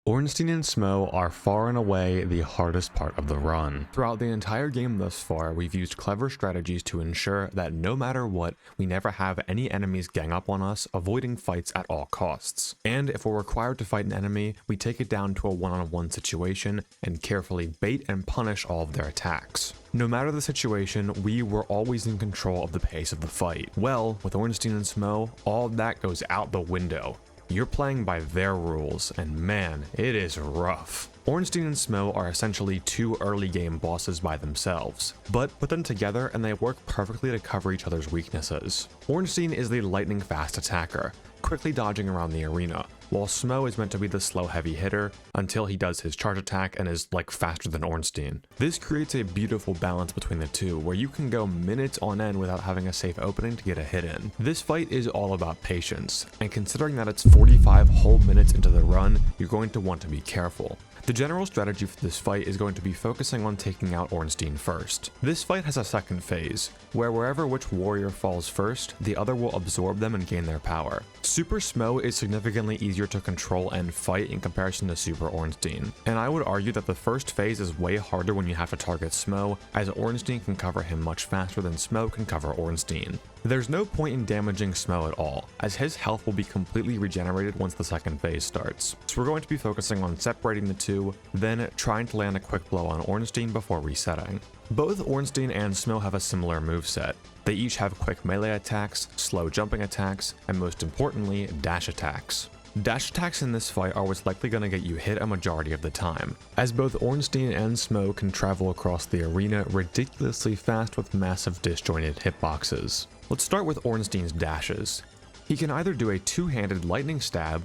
Ornstien and Smough are far and away the hardest part of the run. Throughout the entire game thus far, we've used clever strategies to ensure that no matter what, we never have any enemies gang up on us, avoiding fights at all costs. And if we're required to fight an enemy, we take it down to a one-on-one situation and carefully bait and punish all of their attacks. No matter the situation, we were always in control of the pace of the fight. Well, with Ornstien and Smough, all of that goes out the window. You're playing by their rules, and man, it is rough. Ornstien and Smough are essentially 2 early game bosses by themselves, but put them together and they work perfectly to cover each other's weaknesses. Ornstien is the lightning fast attacker, quickly dodging around the arena, while Smough is meant to be the slow heavy hitter until he does his charge attack and is like faster than Ornstien. This creates a beautiful balance between the two where you can go minutes on end without having a safe opening to get a hit in. This fight is all about patience, and considering that it's 45 whole minutes into the run, you're going to want to be careful. The general strategy for this fight is going to be focusing on taking out Ornstien first. This fight has a second phase, where wherever which warrior falls first, the other will absorb them and gain their power. Super Smough is significantly easier to control and fight in comparison to Super Ornstien, and I would argue that the first phase is way harder when you have to target Smough, as Ornstien can cover him much faster than Smough can cover Ornstien. There's no point in damaging Smough at all, as his health will be completely regenerated once the second phase starts. So we're going to be focusing on separating the two, then trying to land a quick blow on Ornstien before resetting. Both Ornstien and Smough have a similar moveset. They each have quick melee attacks, slow jumping attacks, and most importantly, dash attacks. Dash attacks in this fight are what's likely going to get you hit a majority of the time, as both Ornstien and Smough can travel across the arena ridiculously fast with massive disjointed hitboxes. Let's start with Ornstien's dashes. He can either do a two-handed lightning stab,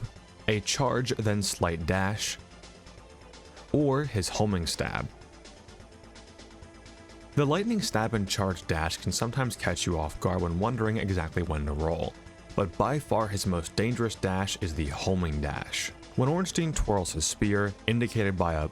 a charge then slight dash, or his homing stab. The lightning stab and charge dash can sometimes catch you off guard when wondering exactly when to roll, but by far his most dangerous dash is the homing dash. When Ornstien twirls his spear, indicated by a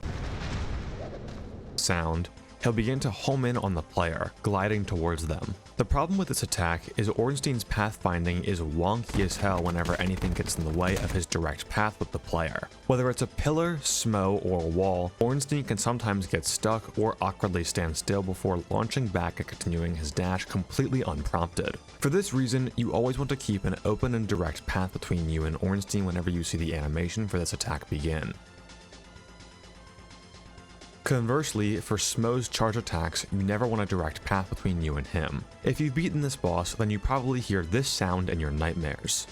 sound, he'll begin to home in on the player, gliding towards them. The problem with this attack is Ornstein's pathfinding is wonky as hell whenever anything gets in the way of his direct path with the player. Whether it's a pillar, Smough, or a wall, Ornstein can sometimes get stuck or awkwardly stand still before launching back and continuing his dash completely unprompted. For this reason, you always want to keep an open and direct path between you and Ornstein whenever you see the animation for this attack begin. Conversely, for Smough's charge attacks, you never want a direct path between you and him. If you've beaten this boss, then you probably hear this sound in your nightmares.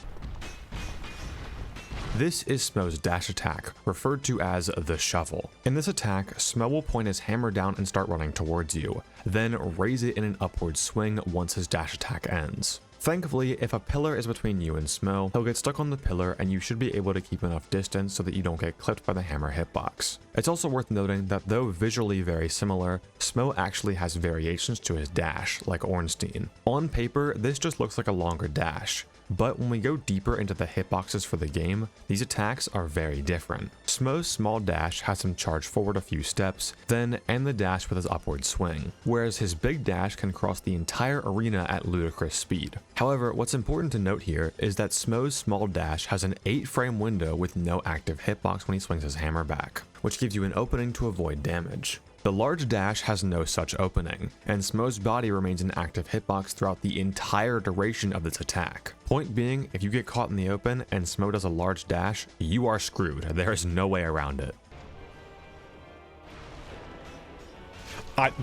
This is Smough's dash attack, referred to as the shovel. In this attack, Smough will point his hammer down and start running towards you, then raise it in an upward swing once his dash attack ends. Thankfully, if a pillar is between you and Smough, he'll get stuck on the pillar and you should be able to keep enough distance so that you don't get clipped by the hammer hitbox. It's also worth noting that though visually very similar, Smough actually has variations to his dash, like Ornstein. On paper, this just looks like a longer dash, but when we go deeper into the hitboxes for the game, these attacks are very different. Smough's small dash has him charge forward a few steps, then end the dash with his upward swing, whereas his big dash can cross the entire arena at ludicrous speed. However, what's important to note here is that Smough's small dash has an 8-frame window with no active hitbox when he swings his hammer back, which gives you an opening to avoid damage. The large dash has no such opening, and Smough's body remains an active hitbox throughout the entire duration of this attack. Point being, if you get caught in the open and Smough does a large dash, you are screwed. There is no way around it.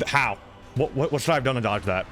How? What should I have done to dodge that?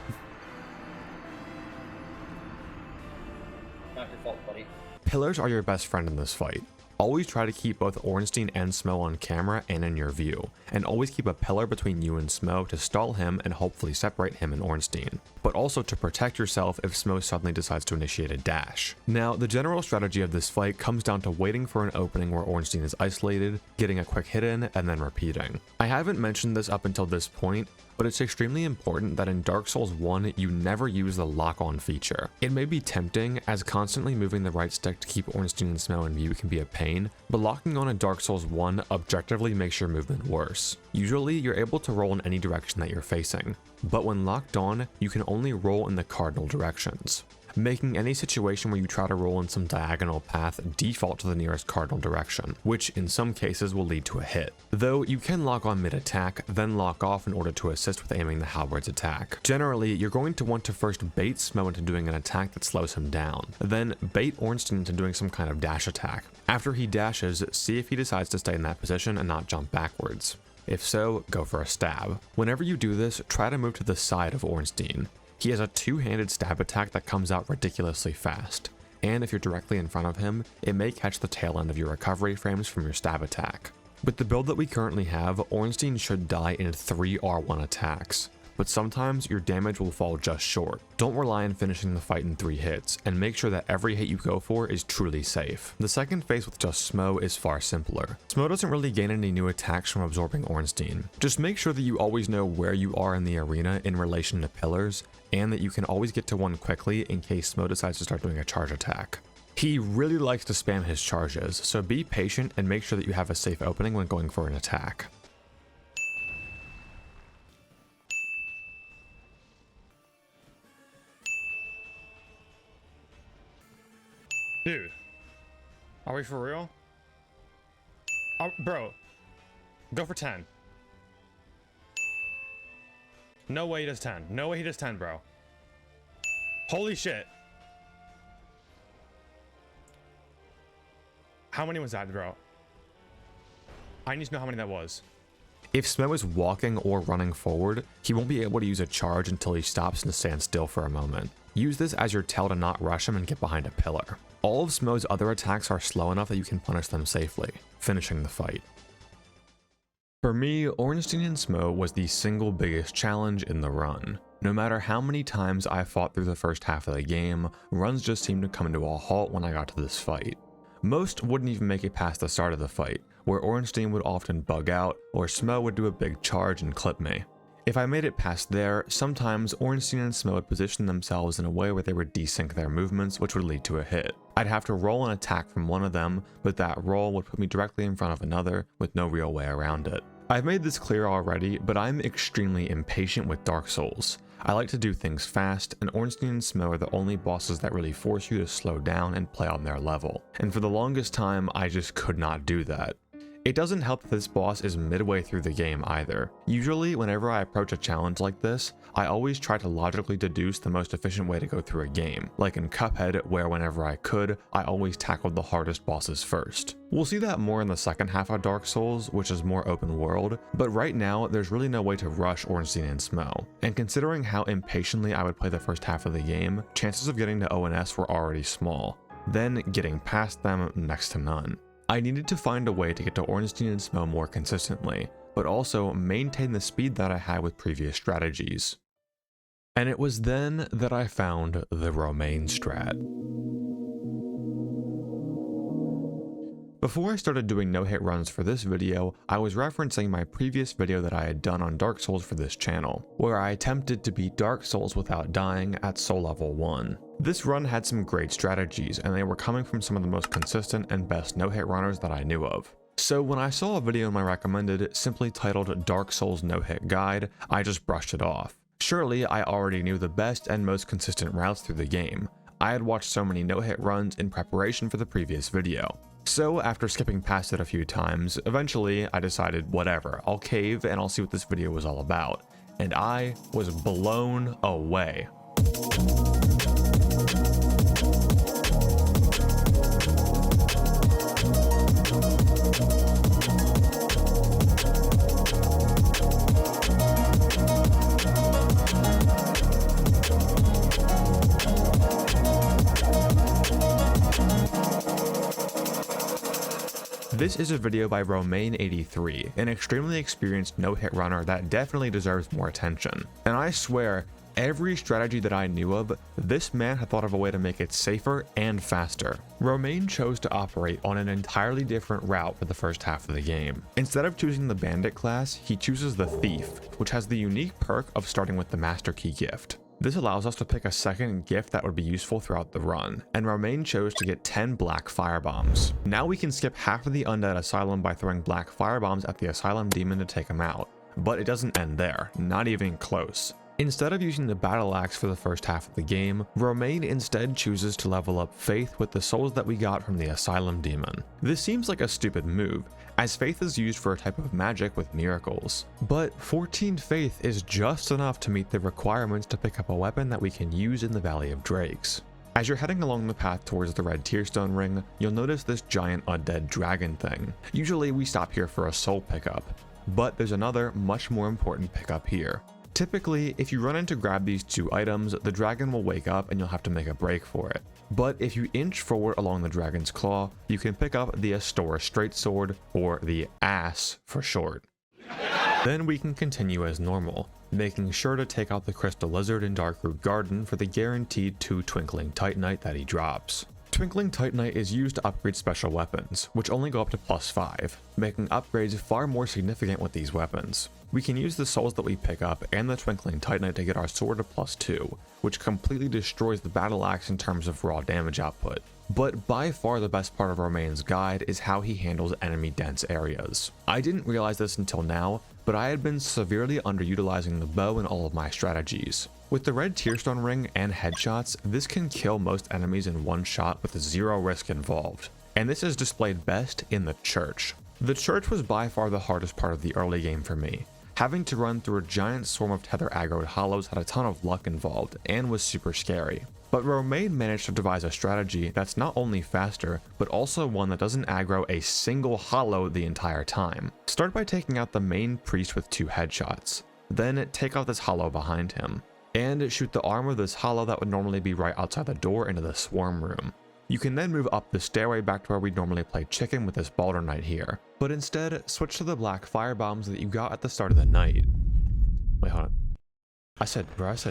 Not your fault, buddy. Pillars are your best friend in this fight. Always try to keep both Ornstein and Smough on camera and in your view, and always keep a pillar between you and Smough to stall him and hopefully separate him and Ornstein, but also to protect yourself if Smough suddenly decides to initiate a dash. Now, the general strategy of this fight comes down to waiting for an opening where Ornstein is isolated, getting a quick hit in, and then repeating. I haven't mentioned this up until this point, but it's extremely important that in Dark Souls 1, you never use the lock-on feature. It may be tempting, as constantly moving the right stick to keep Ornstein and Smough in view can be a pain, but locking on in Dark Souls 1 objectively makes your movement worse. Usually, you're able to roll in any direction that you're facing, but when locked on, you can only roll in the cardinal directions, making any situation where you try to roll in some diagonal path default to the nearest cardinal direction, which in some cases will lead to a hit. Though you can lock on mid-attack, then lock off in order to assist with aiming the halberd's attack. Generally, you're going to want to first bait Smough into doing an attack that slows him down, then bait Ornstein into doing some kind of dash attack. After he dashes, see if he decides to stay in that position and not jump backwards. If so, go for a stab. Whenever you do this, try to move to the side of Ornstein. He has a two-handed stab attack that comes out ridiculously fast, and if you're directly in front of him, it may catch the tail end of your recovery frames from your stab attack. With the build that we currently have, Ornstein should die in 3 R1 attacks, but sometimes your damage will fall just short. Don't rely on finishing the fight in 3 hits, and make sure that every hit you go for is truly safe. The second phase with just Smough is far simpler. Smough doesn't really gain any new attacks from absorbing Ornstein. Just make sure that you always know where you are in the arena in relation to pillars, and that you can always get to one quickly in case Smough decides to start doing a charge attack. He really likes to spam his charges, so be patient and make sure that you have a safe opening when going for an attack. Dude, are we for real? Bro, go for 10. No way he does 10. No way he does 10, bro. Holy shit. How many was that, bro? I need to know how many that was. If Smough is walking or running forward, he won't be able to use a charge until he stops and stands still for a moment. Use this as your tell to not rush him and get behind a pillar. All of Smough's other attacks are slow enough that you can punish them safely, finishing the fight. For me, Ornstien and Smough was the single biggest challenge in the run. No matter how many times I fought through the first half of the game, runs just seemed to come to a halt when I got to this fight. Most wouldn't even make it past the start of the fight, where Ornstein would often bug out, or Smough would do a big charge and clip me. If I made it past there, sometimes Ornstein and Smough would position themselves in a way where they would desync their movements, which would lead to a hit. I'd have to roll an attack from one of them, but that roll would put me directly in front of another with no real way around it. I've made this clear already, but I'm extremely impatient with Dark Souls. I like to do things fast, and Ornstien and Smough are the only bosses that really force you to slow down and play on their level. And for the longest time, I just could not do that. It doesn't help that this boss is midway through the game either. Usually, whenever I approach a challenge like this, I always try to logically deduce the most efficient way to go through a game, like in Cuphead, where whenever I could, I always tackled the hardest bosses first. We'll see that more in the second half of Dark Souls, which is more open world, but right now, there's really no way to rush Ornstien and Smough. And considering how impatiently I would play the first half of the game, chances of getting to ONS were already small. Then, getting past them, next to none. I needed to find a way to get to Ornstien and Smough more consistently, but also maintain the speed that I had with previous strategies. And it was then that I found the Romain Strat. Before I started doing no-hit runs for this video, I was referencing my previous video that I had done on Dark Souls for this channel, where I attempted to beat Dark Souls without dying at soul level 1. This run had some great strategies, and they were coming from some of the most consistent and best no-hit runners that I knew of. So when I saw a video in my recommended simply titled Dark Souls No-Hit Guide, I just brushed it off. Surely I already knew the best and most consistent routes through the game. I had watched so many no-hit runs in preparation for the previous video. So after skipping past it a few times, eventually I decided whatever, I'll cave and I'll see what this video was all about. And I was blown away. This is a video by Romain83, an extremely experienced no-hit runner that definitely deserves more attention. And I swear, every strategy that I knew of, this man had thought of a way to make it safer and faster. Romain chose to operate on an entirely different route for the first half of the game. Instead of choosing the Bandit class, he chooses the Thief, which has the unique perk of starting with the Master Key gift. This allows us to pick a second gift that would be useful throughout the run, and Romain chose to get 10 black firebombs. Now we can skip half of the undead asylum by throwing black firebombs at the asylum demon to take him out. But it doesn't end there, not even close. Instead of using the battle axe for the first half of the game, Romain instead chooses to level up Faith with the souls that we got from the asylum demon. This seems like a stupid move, as Faith is used for a type of magic with miracles. But 14 Faith is just enough to meet the requirements to pick up a weapon that we can use in the Valley of Drakes. As you're heading along the path towards the red tearstone ring, you'll notice this giant undead dragon thing. Usually we stop here for a soul pickup, but there's another much more important pickup here. Typically, if you run in to grab these two items, the dragon will wake up and you'll have to make a break for it. But if you inch forward along the dragon's claw, you can pick up the Astora Straightsword, or the Ass for short. Then we can continue as normal, making sure to take out the Crystal Lizard in Darkroot Garden for the guaranteed 2 Twinkling Titanite that he drops. Twinkling Titanite is used to upgrade special weapons, which only go up to +5, making upgrades far more significant with these weapons. We can use the souls that we pick up and the Twinkling Titanite to get our sword to +2, which completely destroys the battle axe in terms of raw damage output. But by far the best part of Romain's guide is how he handles enemy dense areas. I didn't realize this until now, but I had been severely underutilizing the bow in all of my strategies. With the red tearstone ring and headshots, this can kill most enemies in one shot with 0 risk involved. And this is displayed best in the church. The church was by far the hardest part of the early game for me. Having to run through a giant swarm of tether aggroed hollows had a ton of luck involved and was super scary. But Romain managed to devise a strategy that's not only faster, but also one that doesn't aggro a single hollow the entire time. Start by taking out the main priest with 2 headshots. Then take out this hollow behind him, and shoot the arm of this hollow that would normally be right outside the door into the swarm room. You can then move up the stairway back to where we normally play chicken with this Balder Knight here, but instead switch to the black firebombs that you got at the start of the night. Wait, hold on. I said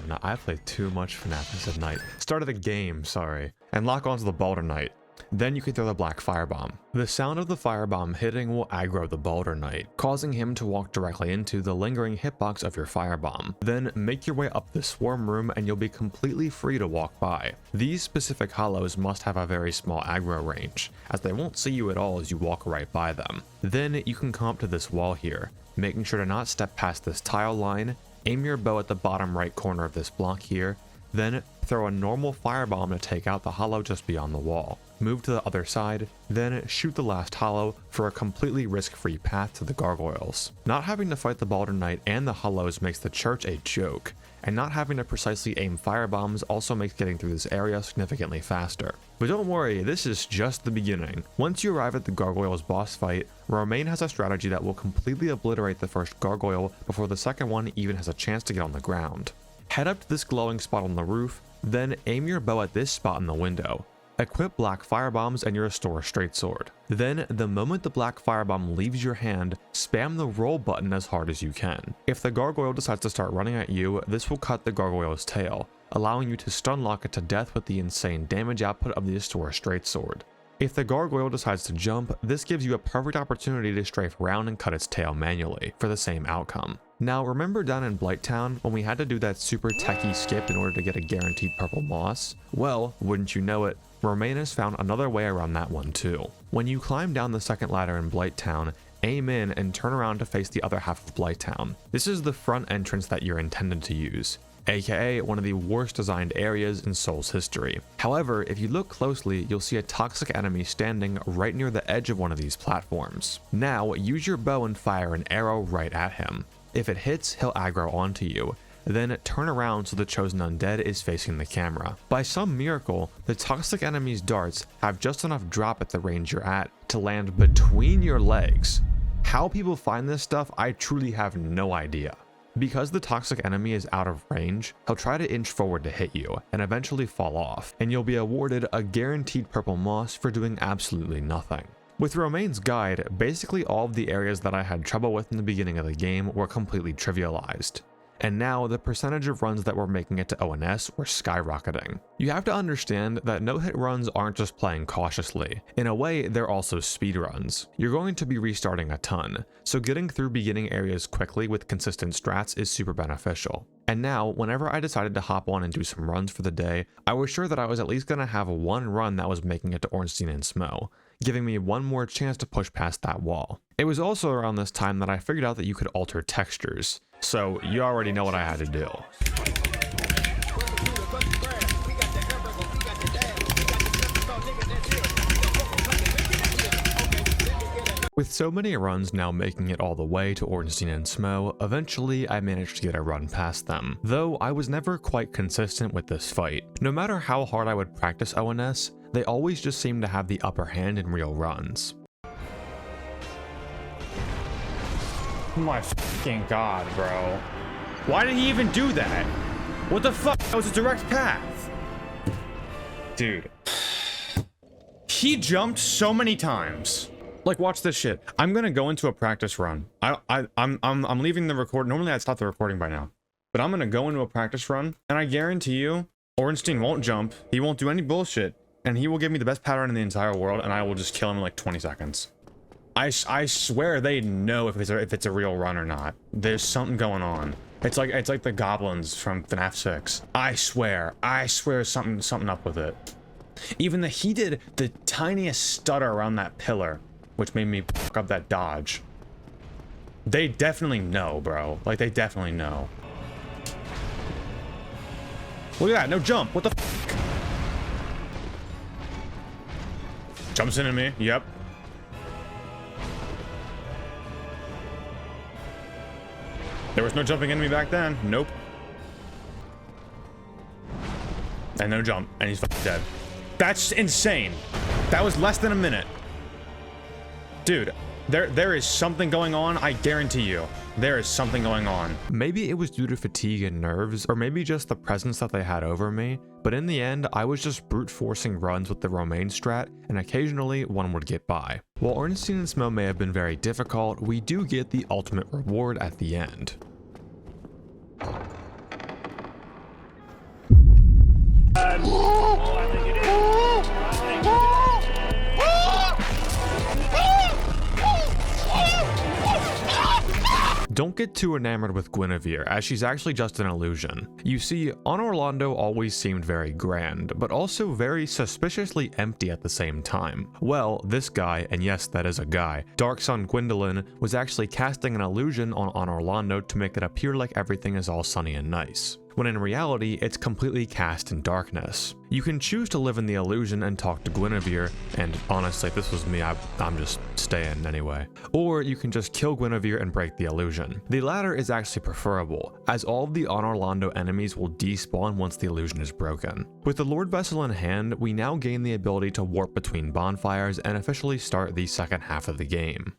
night. I played too much FNAF. I said night. Start of the game, sorry. And lock onto the Balder Knight. Then you can throw the black firebomb. The sound of the firebomb hitting will aggro the Balder Knight, causing him to walk directly into the lingering hitbox of your firebomb. Then make your way up the swarm room and you'll be completely free to walk by. These specific hollows must have a very small aggro range, as they won't see you at all as you walk right by them. Then you can come up to this wall here, making sure to not step past this tile line, aim your bow at the bottom right corner of this block here, then throw a normal firebomb to take out the hollow just beyond the wall. Move to the other side, then shoot the last hollow for a completely risk-free path to the gargoyles. Not having to fight the Baldurn Knight and the hollows makes the church a joke, and not having to precisely aim firebombs also makes getting through this area significantly faster. But don't worry, this is just the beginning. Once you arrive at the gargoyles boss fight, Romain has a strategy that will completely obliterate the first gargoyle before the second one even has a chance to get on the ground. Head up to this glowing spot on the roof, then aim your bow at this spot in the window. Equip black firebombs and you restore a straight sword. Then, the moment the black firebomb leaves your hand, spam the roll button as hard as you can. If the gargoyle decides to start running at you, this will cut the gargoyle's tail, allowing you to stun lock it to death with the insane damage output of the restore straight sword. If the gargoyle decides to jump, this gives you a perfect opportunity to strafe around and cut its tail manually, for the same outcome. Now, remember down in Blighttown when we had to do that super techie skip in order to get a guaranteed purple moss? Well, wouldn't you know it, Romain has found another way around that one too. When you climb down the second ladder in Blighttown, aim in and turn around to face the other half of Blighttown. This is the front entrance that you're intended to use, aka one of the worst designed areas in Soul's history. However, if you look closely, you'll see a toxic enemy standing right near the edge of one of these platforms. Now, use your bow and fire an arrow right at him. If it hits, he'll aggro onto you. Then turn around so the chosen undead is facing the camera. By some miracle, the toxic enemy's darts have just enough drop at the range you're at to land between your legs. How people find this stuff, I truly have no idea. Because the toxic enemy is out of range, he'll try to inch forward to hit you, and eventually fall off, and you'll be awarded a guaranteed purple moss for doing absolutely nothing. With Romain's guide, basically all of the areas that I had trouble with in the beginning of the game were completely trivialized. And now the percentage of runs that were making it to ONS were skyrocketing. You have to understand that no-hit runs aren't just playing cautiously. In a way, they're also speedruns. You're going to be restarting a ton, so getting through beginning areas quickly with consistent strats is super beneficial. And now, whenever I decided to hop on and do some runs for the day, I was sure that I was at least going to have one run that was making it to Ornstien and Smough, giving me one more chance to push past that wall. It was also around this time that I figured out that you could alter textures. So you already know what I had to do. With so many runs now making it all the way to Ornstien and Smough, eventually I managed to get a run past them, though I was never quite consistent with this fight. No matter how hard I would practice ONS, they always just seemed to have the upper hand in real runs. Oh my fucking god, bro. Why did he even do that? What the fuck? That was a direct path. Dude. He jumped so many times. Like, watch this shit. I'm gonna go into a practice run. I'm leaving the record. Normally I'd stop the recording by now. But I'm gonna go into a practice run, and I guarantee you, Ornstein won't jump, he won't do any bullshit, and he will give me the best pattern in the entire world, and I will just kill him in like 20 seconds. I swear they know if it's a real run or not. There's something going on. It's like the goblins from FNAF 6. I swear something up with it. Even he did the tiniest stutter around that pillar, which made me fuck up that dodge. They definitely know, bro. Like, they definitely know. Look at that, no jump. What the fuck? Jumps into me, yep. There was no jumping into me back then. Nope. And no jump. And he's fucking dead. That's insane. That was less than a minute. Dude, there is something going on. I guarantee you. There is something going on. Maybe it was due to fatigue and nerves, or maybe just the presence that they had over me, but in the end, I was just brute forcing runs with the Romain Strat, and occasionally one would get by. While Ornstien and Smough may have been very difficult, we do get the ultimate reward at the end. Don't get too enamored with Guinevere, as she's actually just an illusion. You see, Anor Londo always seemed very grand, but also very suspiciously empty at the same time. Well, this guy, and yes, that is a guy, Dark Sun Gwendolyn, was actually casting an illusion on Anor Londo to make it appear like everything is all sunny and nice, when in reality, it's completely cast in darkness. You can choose to live in the illusion and talk to Guinevere, and honestly, if this was me, I'm just staying anyway. Or you can just kill Guinevere and break the illusion. The latter is actually preferable, as all of the Anor Londo enemies will despawn once the illusion is broken. With the Lord Vessel in hand, we now gain the ability to warp between bonfires and officially start the second half of the game.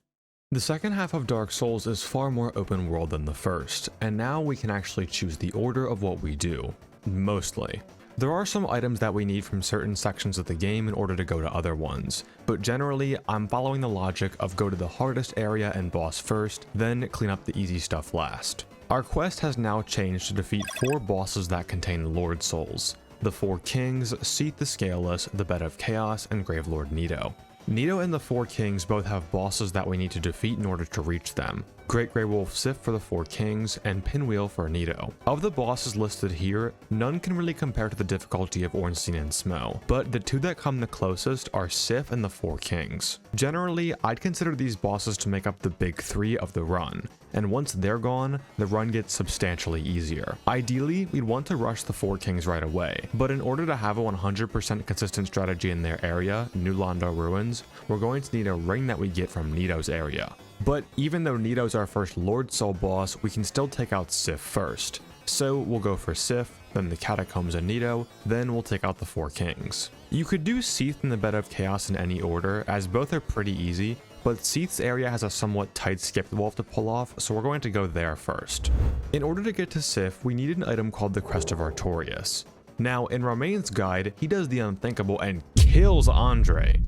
The second half of Dark Souls is far more open world than the first, and now we can actually choose the order of what we do. Mostly. There are some items that we need from certain sections of the game in order to go to other ones, but generally I'm following the logic of go to the hardest area and boss first, then clean up the easy stuff last. Our quest has now changed to defeat 4 bosses that contain Lord Souls: the 4 Kings, Seath the Scaleless, the Bed of Chaos, and Gravelord Nito. Nito and the 4 Kings both have bosses that we need to defeat in order to reach them. Great Grey Wolf Sif for the 4 Kings, and Pinwheel for Nito. Of the bosses listed here, none can really compare to the difficulty of Ornstien and Smough, but the 2 that come the closest are Sif and the 4 Kings. Generally, I'd consider these bosses to make up the big 3 of the run, and once they're gone, the run gets substantially easier. Ideally, we'd want to rush the 4 Kings right away, but in order to have a 100% consistent strategy in their area, New Londo Ruins, we're going to need a ring that we get from Nito's area. But even though Nito's our first Lord Soul boss, we can still take out Sif first. So we'll go for Sif, then the Catacombs and Nito, then we'll take out the 4 Kings. You could do Seath and the Bed of Chaos in any order, as both are pretty easy, but Seath's area has a somewhat tight skip wall to pull off, so we're going to go there first. In order to get to Sif, we need an item called the Crest of Artorias. Now, in Romain's guide, he does the unthinkable and kills Andre.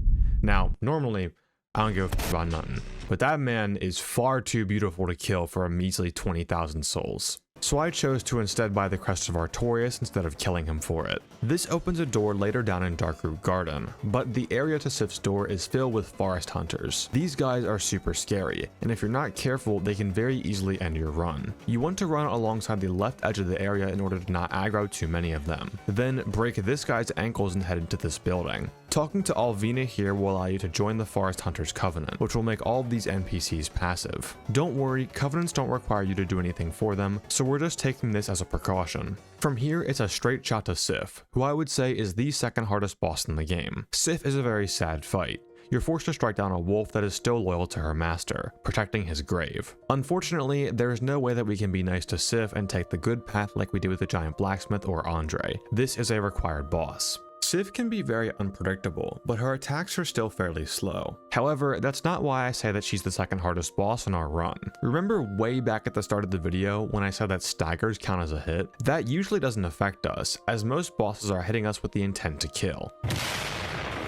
Now, normally, I don't give a f about nothing, but that man is far too beautiful to kill for a measly 20,000 souls. So I chose to instead buy the Crest of Artorias instead of killing him for it. This opens a door later down in Darkroot Garden, but the area to Sif's door is filled with forest hunters. These guys are super scary, and if you're not careful, they can very easily end your run. You want to run alongside the left edge of the area in order to not aggro too many of them. Then break this guy's ankles and head into this building. Talking to Alvina here will allow you to join the Forest Hunters Covenant, which will make all of these NPCs passive. Don't worry, Covenants don't require you to do anything for them, so we're just taking this as a precaution. From here, it's a straight shot to Sif, who I would say is the second hardest boss in the game. Sif is a very sad fight. You're forced to strike down a wolf that is still loyal to her master, protecting his grave. Unfortunately, there is no way that we can be nice to Sif and take the good path like we do with the Giant Blacksmith or Andre. This is a required boss. Sif can be very unpredictable, but her attacks are still fairly slow. However, that's not why I say that she's the second hardest boss in our run. Remember way back at the start of the video when I said that staggers count as a hit? That usually doesn't affect us, as most bosses are hitting us with the intent to kill.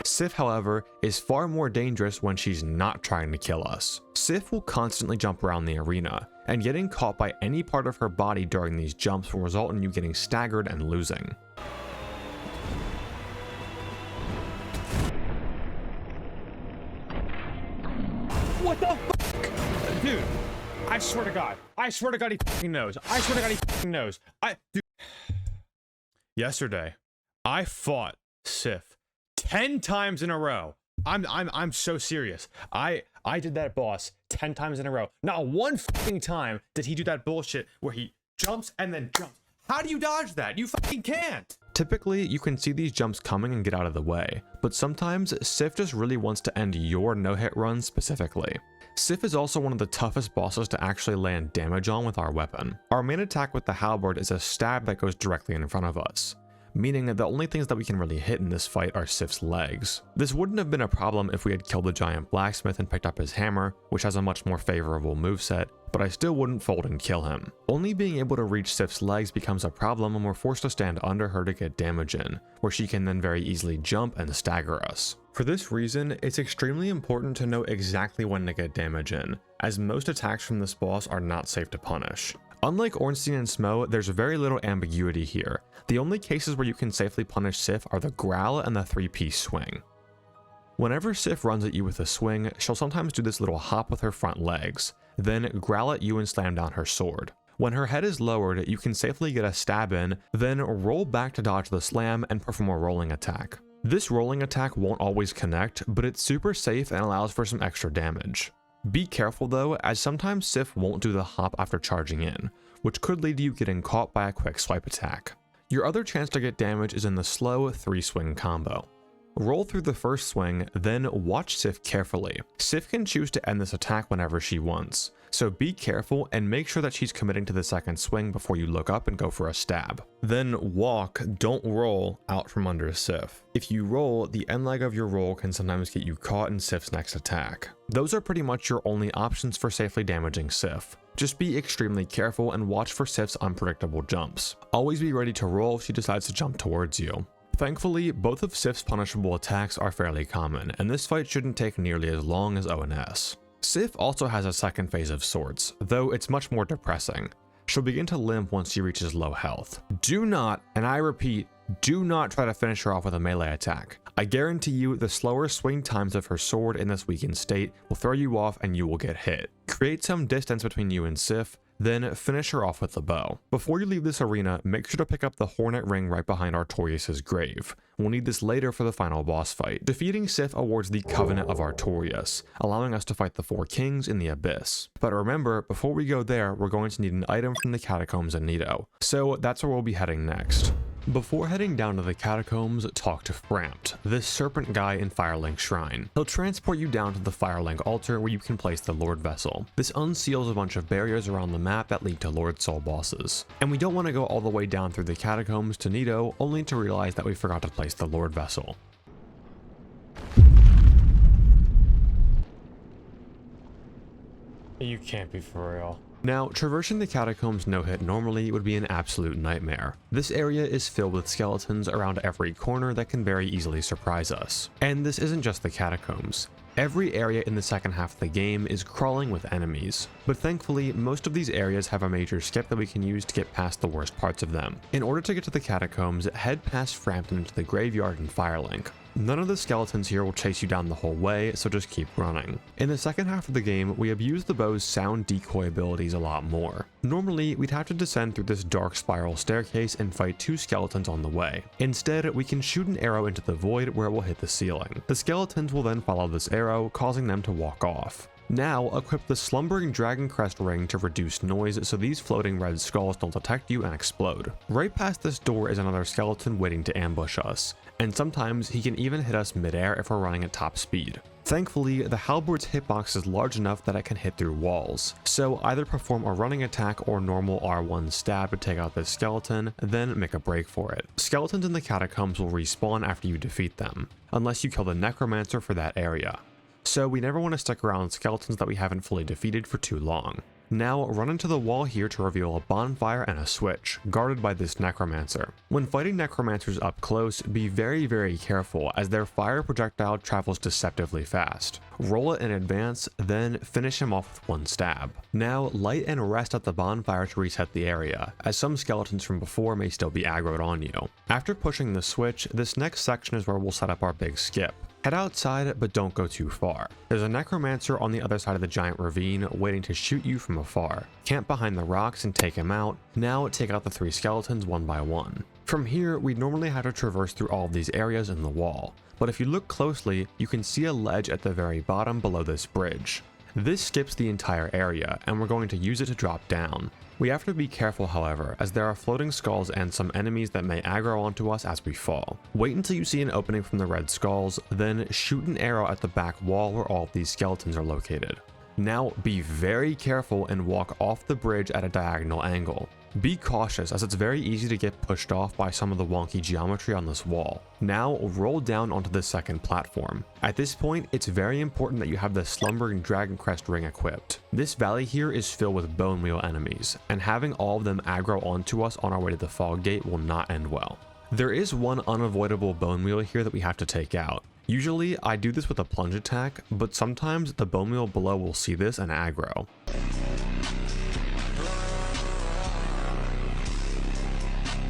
Sif, however, is far more dangerous when she's not trying to kill us. Sif will constantly jump around the arena, and getting caught by any part of her body during these jumps will result in you getting staggered and losing. What the fuck? Dude, I swear to God he fucking knows. I swear to God he fucking knows. Dude. Yesterday, I fought Sif 10 times in a row. I'm so serious. I did that boss 10 times in a row. Not one fucking time did he do that bullshit where he jumps and then jumps. How do you dodge that? You fucking can't. Typically, you can see these jumps coming and get out of the way, but sometimes Sif just really wants to end your no-hit run specifically. Sif is also one of the toughest bosses to actually land damage on with our weapon. Our main attack with the halberd is a stab that goes directly in front of us, meaning that the only things that we can really hit in this fight are Sif's legs. This wouldn't have been a problem if we had killed the Giant Blacksmith and picked up his hammer, which has a much more favorable moveset, but I still wouldn't fold and kill him. Only being able to reach Sif's legs becomes a problem when we're forced to stand under her to get damage in, where she can then very easily jump and stagger us. For this reason, it's extremely important to know exactly when to get damage in, as most attacks from this boss are not safe to punish. Unlike Ornstien and Smough, there's very little ambiguity here. The only cases where you can safely punish Sif are the growl and the 3-piece swing. Whenever Sif runs at you with a swing, she'll sometimes do this little hop with her front legs, then growl at you and slam down her sword. When her head is lowered, you can safely get a stab in, then roll back to dodge the slam and perform a rolling attack. This rolling attack won't always connect, but it's super safe and allows for some extra damage. Be careful though, as sometimes Sif won't do the hop after charging in, which could lead to you getting caught by a quick swipe attack. Your other chance to get damage is in the slow 3-swing combo. Roll through the first swing, then watch Sif carefully. Sif can choose to end this attack whenever she wants, so be careful and make sure that she's committing to the second swing before you look up and go for a stab. Then walk, don't roll, out from under Sif. If you roll, the end leg of your roll can sometimes get you caught in Sif's next attack. Those are pretty much your only options for safely damaging Sif. Just be extremely careful and watch for Sif's unpredictable jumps. Always be ready to roll if she decides to jump towards you. Thankfully, both of Sif's punishable attacks are fairly common, and this fight shouldn't take nearly as long as ONS. Sif also has a second phase of sorts, though it's much more depressing. She'll begin to limp once she reaches low health. Do not, and I repeat, do not try to finish her off with a melee attack. I guarantee you the slower swing times of her sword in this weakened state will throw you off and you will get hit. Create some distance between you and Sif, then finish her off with the bow. Before you leave this arena, make sure to pick up the Hornet Ring right behind Artorias' grave. We'll need this later for the final boss fight. Defeating Sif awards the Covenant of Artorias, allowing us to fight the 4 kings in the Abyss. But remember, before we go there, we're going to need an item from the Catacombs and Nito, so that's where we'll be heading next. Before heading down to the catacombs, talk to Frampt, this serpent guy in Firelink Shrine. He'll transport you down to the Firelink altar where you can place the Lord Vessel. This unseals a bunch of barriers around the map that lead to Lord Soul bosses. And we don't want to go all the way down through the catacombs to Nito, only to realize that we forgot to place the Lord Vessel. You can't be for real. Now, traversing the catacombs no-hit normally would be an absolute nightmare. This area is filled with skeletons around every corner that can very easily surprise us. And this isn't just the catacombs. Every area in the second half of the game is crawling with enemies, but thankfully most of these areas have a major skip that we can use to get past the worst parts of them. In order to get to the catacombs, head past Frampt into the graveyard in Firelink. None of the skeletons here will chase you down the whole way, so just keep running. In the second half of the game, we abuse the bow's sound decoy abilities a lot more. Normally, we'd have to descend through this dark spiral staircase and fight 2 skeletons on the way. Instead, we can shoot an arrow into the void where it will hit the ceiling. The skeletons will then follow this arrow, causing them to walk off. Now, equip the Slumbering Dragon Crest Ring to reduce noise so these floating red skulls don't detect you and explode. Right past this door is another skeleton waiting to ambush us, and sometimes he can even hit us midair if we're running at top speed. Thankfully, the halberd's hitbox is large enough that it can hit through walls, so either perform a running attack or normal R1 stab to take out this skeleton, then make a break for it. Skeletons in the catacombs will respawn after you defeat them, unless you kill the necromancer for that area. So we never want to stick around skeletons that we haven't fully defeated for too long. Now run into the wall here to reveal a bonfire and a switch, guarded by this necromancer. When fighting necromancers up close, be very careful as their fire projectile travels deceptively fast. Roll it in advance, then finish him off with 1 stab. Now light and rest at the bonfire to reset the area, as some skeletons from before may still be aggroed on you. After pushing the switch, this next section is where we'll set up our big skip. Head outside, but don't go too far. There's a necromancer on the other side of the giant ravine waiting to shoot you from afar. Camp behind the rocks and take him out. Now take out the 3 skeletons one by one. From here, we'd normally have to traverse through all of these areas in the wall, but if you look closely, you can see a ledge at the very bottom below this bridge. This skips the entire area, and we're going to use it to drop down. We have to be careful, however, as there are floating skulls and some enemies that may aggro onto us as we fall. Wait until you see an opening from the red skulls, then shoot an arrow at the back wall where all of these skeletons are located. Now be very careful and walk off the bridge at a diagonal angle. Be cautious as it's very easy to get pushed off by some of the wonky geometry on this wall. Now roll down onto the second platform. At this point, it's very important that you have the Slumbering Dragon Crest Ring equipped. This valley here is filled with bone wheel enemies, and having all of them aggro onto us on our way to the fog gate will not end well. There is one unavoidable bone wheel here that we have to take out. Usually I do this with a plunge attack, but sometimes the bone wheel below will see this and aggro.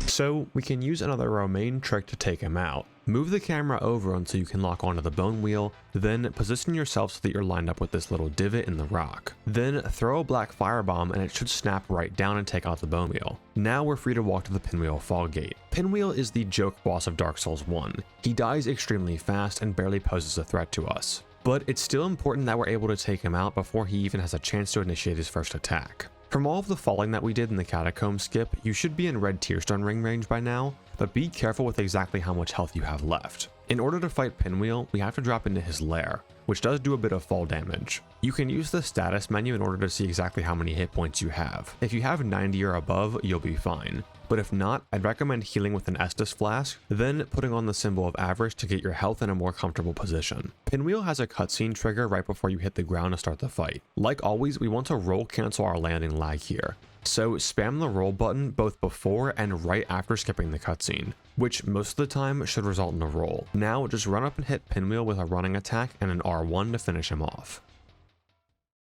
So we can use another Romain trick to take him out. Move the camera over until you can lock onto the bone wheel, then position yourself so that you're lined up with this little divot in the rock. Then throw a black firebomb and it should snap right down and take out the bone wheel. Now we're free to walk to the Pinwheel Fog Gate. Pinwheel is the joke boss of Dark Souls 1. He dies extremely fast and barely poses a threat to us. But it's still important that we're able to take him out before he even has a chance to initiate his first attack. From all of the falling that we did in the Catacomb skip, you should be in red Tearstone ring range by now, but be careful with exactly how much health you have left. In order to fight Pinwheel, we have to drop into his lair, which does do a bit of fall damage. You can use the status menu in order to see exactly how many hit points you have. If you have 90 or above, you'll be fine. But if not, I'd recommend healing with an Estus flask, then putting on the symbol of average to get your health in a more comfortable position. Pinwheel has a cutscene trigger right before you hit the ground to start the fight. Like always, we want to roll cancel our landing lag here. So spam the roll button both before and right after skipping the cutscene, which most of the time should result in a roll. Now just run up and hit Pinwheel with a running attack and an R1 to finish him off.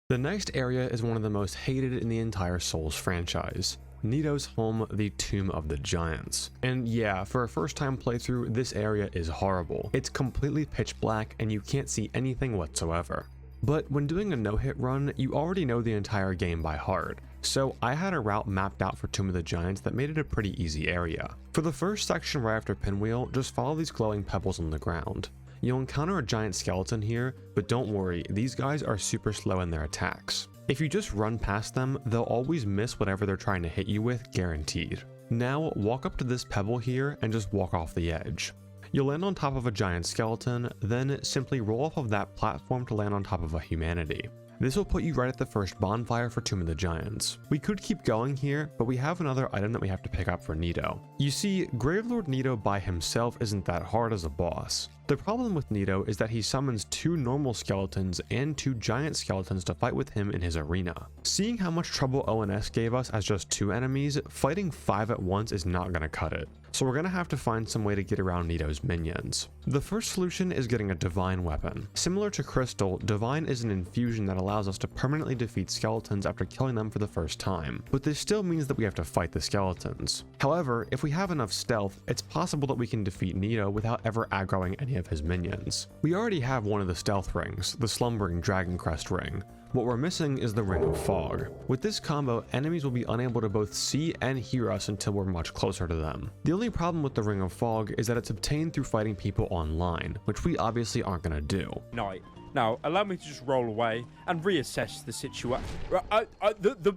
The next area is one of the most hated in the entire Souls franchise. Nito's home, the Tomb of the Giants. And yeah, for a first time playthrough, this area is horrible. It's completely pitch black and you can't see anything whatsoever. But when doing a no-hit run, you already know the entire game by heart. So I had a route mapped out for Tomb of the Giants that made it a pretty easy area. For the first section right after Pinwheel, just follow these glowing pebbles on the ground. You'll encounter a giant skeleton here, but don't worry, these guys are super slow in their attacks. If you just run past them, they'll always miss whatever they're trying to hit you with, guaranteed. Now walk up to this pebble here and just walk off the edge. You'll land on top of a giant skeleton, then simply roll off of that platform to land on top of a humanity. This will put you right at the first bonfire for Tomb of the Giants. We could keep going here, but we have another item that we have to pick up for Nito. You see, Gravelord Nito by himself isn't that hard as a boss. The problem with Nito is that he summons 2 normal skeletons and 2 giant skeletons to fight with him in his arena. Seeing how much trouble ONS gave us as just 2 enemies, fighting 5 at once is not gonna cut it. So we're gonna have to find some way to get around Nito's minions. The first solution is getting a Divine weapon. Similar to Crystal, Divine is an infusion that allows us to permanently defeat skeletons after killing them for the first time, but this still means that we have to fight the skeletons. However, if we have enough stealth, it's possible that we can defeat Nito without ever aggroing any of his minions. We already have one of the stealth rings, the Slumbering Dragon Crest ring. What we're missing is the Ring of Fog. With this combo, enemies will be unable to both see and hear us until we're much closer to them. The only problem with the Ring of Fog is that it's obtained through fighting people online, which we obviously aren't going to do. Night. Now, allow me to just roll away and reassess the situation. The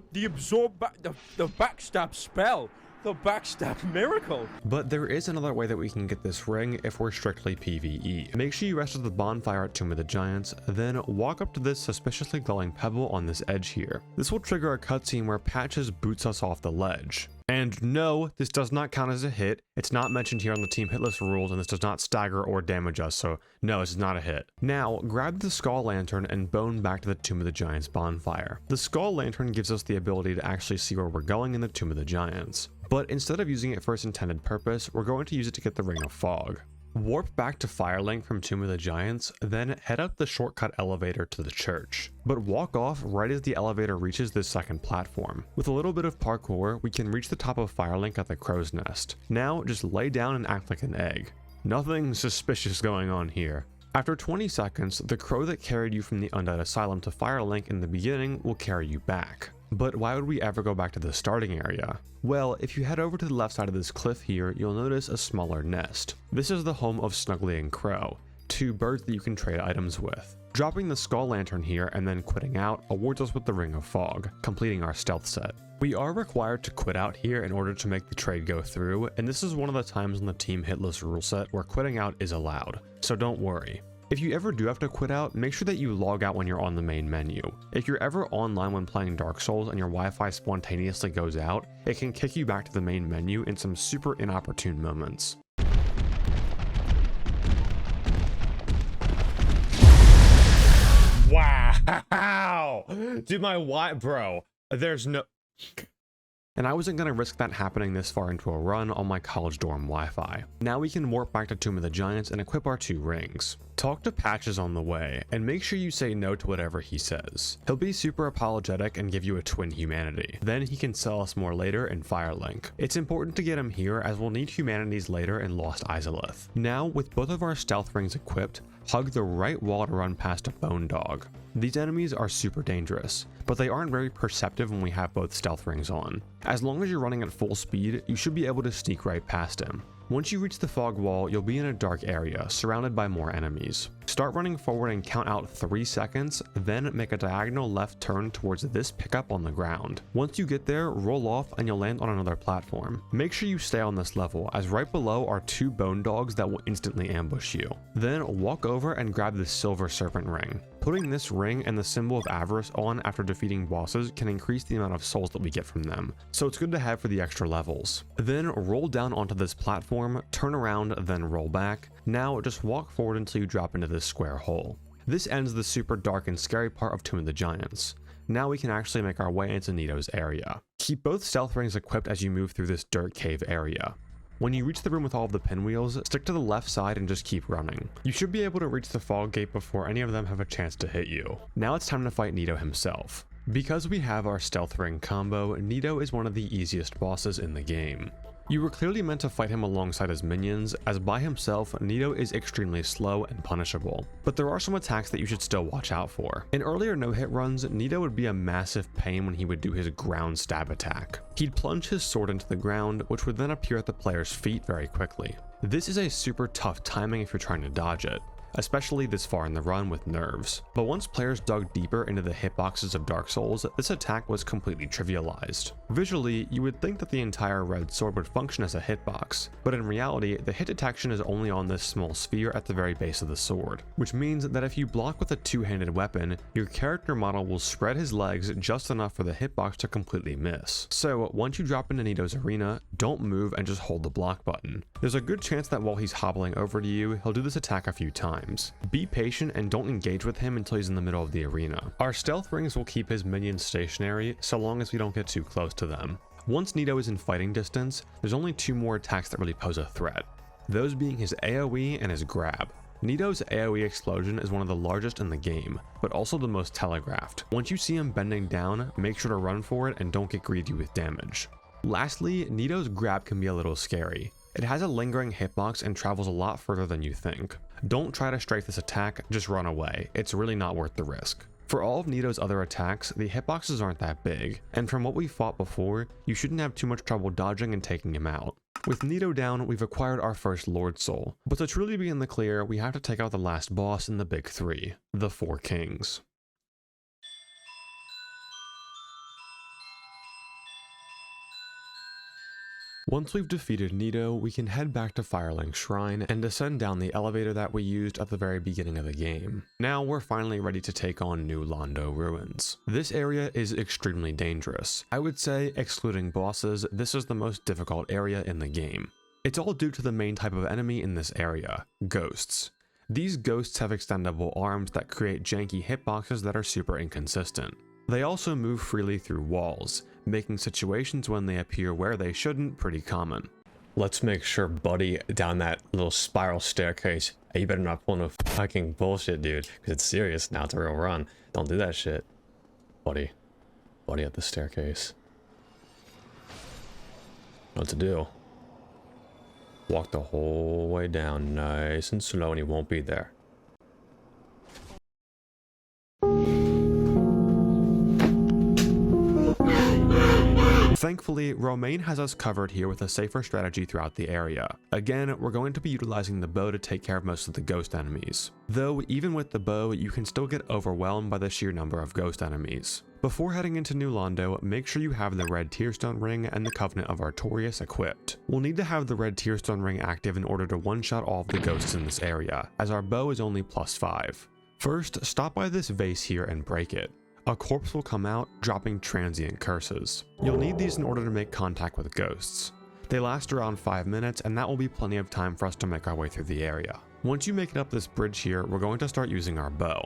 backstab spell. The backstab miracle. But there is another way that we can get this ring if we're strictly PvE. Make sure you rest at the bonfire at Tomb of the Giants, then walk up to this suspiciously glowing pebble on this edge here. This will trigger a cutscene where Patches boots us off the ledge. And no, this does not count as a hit. It's not mentioned here on the team hitless rules, and this does not stagger or damage us, so no, this is not a hit. Now, grab the Skull Lantern and bone back to the Tomb of the Giants bonfire. The Skull Lantern gives us the ability to actually see where we're going in the Tomb of the Giants. But instead of using it for its intended purpose, we're going to use it to get the Ring of Fog. Warp back to Firelink from Tomb of the Giants, then head up the shortcut elevator to the church. But walk off right as the elevator reaches this second platform. With a little bit of parkour, we can reach the top of Firelink at the crow's nest. Now, just lay down and act like an egg. Nothing suspicious going on here. After 20 seconds, the crow that carried you from the Undead Asylum to Firelink in the beginning will carry you back. But why would we ever go back to the starting area? Well, if you head over to the left side of this cliff here, you'll notice a smaller nest. This is the home of Snuggly and Crow, 2 birds that you can trade items with. Dropping the Skull Lantern here and then quitting out awards us with the Ring of Fog, completing our stealth set. We are required to quit out here in order to make the trade go through, and this is one of the times in the team hitless rule set where quitting out is allowed, so don't worry. If you ever do have to quit out, make sure that you log out when you're on the main menu. If you're ever online when playing Dark Souls and your Wi-Fi spontaneously goes out, it can kick you back to the main menu in some super inopportune moments. Wow! Dude, bro, there's no... and I wasn't going to risk that happening this far into a run on my college dorm Wi-Fi. Now we can warp back to Tomb of the Giants and equip our 2 rings. Talk to Patches on the way, and make sure you say no to whatever he says. He'll be super apologetic and give you a twin humanity. Then he can sell us more later in Firelink. It's important to get him here as we'll need humanities later in Lost Izalith. Now, with both of our stealth rings equipped, hug the right wall to run past a bone dog. These enemies are super dangerous, but they aren't very perceptive when we have both stealth rings on. As long as you're running at full speed, you should be able to sneak right past him. Once you reach the fog wall, you'll be in a dark area, surrounded by more enemies. Start running forward and count out 3 seconds, then make a diagonal left turn towards this pickup on the ground. Once you get there, roll off and you'll land on another platform. Make sure you stay on this level, as right below are 2 bone dogs that will instantly ambush you. Then walk over and grab the silver serpent ring. Putting this ring and the symbol of avarice on after defeating bosses can increase the amount of souls that we get from them, so it's good to have for the extra levels. Then roll down onto this platform, turn around, then roll back. Now just walk forward until you drop into this square hole. This ends the super dark and scary part of Tomb of the Giants. Now we can actually make our way into Nito's area. Keep both stealth rings equipped as you move through this dirt cave area. When you reach the room with all of the pinwheels, stick to the left side and just keep running. You should be able to reach the fog gate before any of them have a chance to hit you. Now it's time to fight Nito himself. Because we have our stealth ring combo, Nito is one of the easiest bosses in the game. You were clearly meant to fight him alongside his minions, as by himself, Nito is extremely slow and punishable. But there are some attacks that you should still watch out for. In earlier no-hit runs, Nito would be a massive pain when he would do his ground stab attack. He'd plunge his sword into the ground, which would then appear at the player's feet very quickly. This is a super tough timing if you're trying to dodge it, especially this far in the run with nerves. But once players dug deeper into the hitboxes of Dark Souls, this attack was completely trivialized. Visually, you would think that the entire red sword would function as a hitbox, but in reality, the hit detection is only on this small sphere at the very base of the sword, which means that if you block with a two-handed weapon, your character model will spread his legs just enough for the hitbox to completely miss. So once you drop into Nito's arena, don't move and just hold the block button. There's a good chance that while he's hobbling over to you, he'll do this attack a few times. Be patient and don't engage with him until he's in the middle of the arena. Our stealth rings will keep his minions stationary so long as we don't get too close to them. Once Nito is in fighting distance, there's only 2 more attacks that really pose a threat, those being his AoE and his grab. Nito's AoE explosion is one of the largest in the game, but also the most telegraphed. Once you see him bending down, make sure to run for it and don't get greedy with damage. Lastly, Nito's grab can be a little scary. It has a lingering hitbox and travels a lot further than you think. Don't try to strafe this attack, just run away. It's really not worth the risk. For all of Nito's other attacks, the hitboxes aren't that big, and from what we fought before, you shouldn't have too much trouble dodging and taking him out. With Nito down, we've acquired our first Lord Soul, but to truly be in the clear, we have to take out the last boss in the big 3, the 4 Kings. Once we've defeated Nito, we can head back to Firelink Shrine and descend down the elevator that we used at the very beginning of the game. Now we're finally ready to take on new Londo Ruins. This area is extremely dangerous. I would say, excluding bosses, this is the most difficult area in the game. It's all due to the main type of enemy in this area, ghosts. These ghosts have extendable arms that create janky hitboxes that are super inconsistent. They also move freely through walls, making situations when they appear where they shouldn't pretty common. Let's make sure Buddy down that little spiral staircase. Hey, you better not pull no fucking bullshit, dude, because it's serious. Now it's a real run. Don't do that shit. Buddy at the staircase. What to do? Walk the whole way down nice and slow and he won't be there. Thankfully, Romain has us covered here with a safer strategy throughout the area. Again, we're going to be utilizing the bow to take care of most of the ghost enemies. Though, even with the bow, you can still get overwhelmed by the sheer number of ghost enemies. Before heading into New Londo, make sure you have the red Tearstone ring and the Covenant of Artorias equipped. We'll need to have the red Tearstone ring active in order to one-shot all of the ghosts in this area, as our bow is only +5. First, stop by this vase here and break it. A corpse will come out, dropping transient curses. You'll need these in order to make contact with ghosts. They last around 5 minutes, and that will be plenty of time for us to make our way through the area. Once you make it up this bridge here, we're going to start using our bow.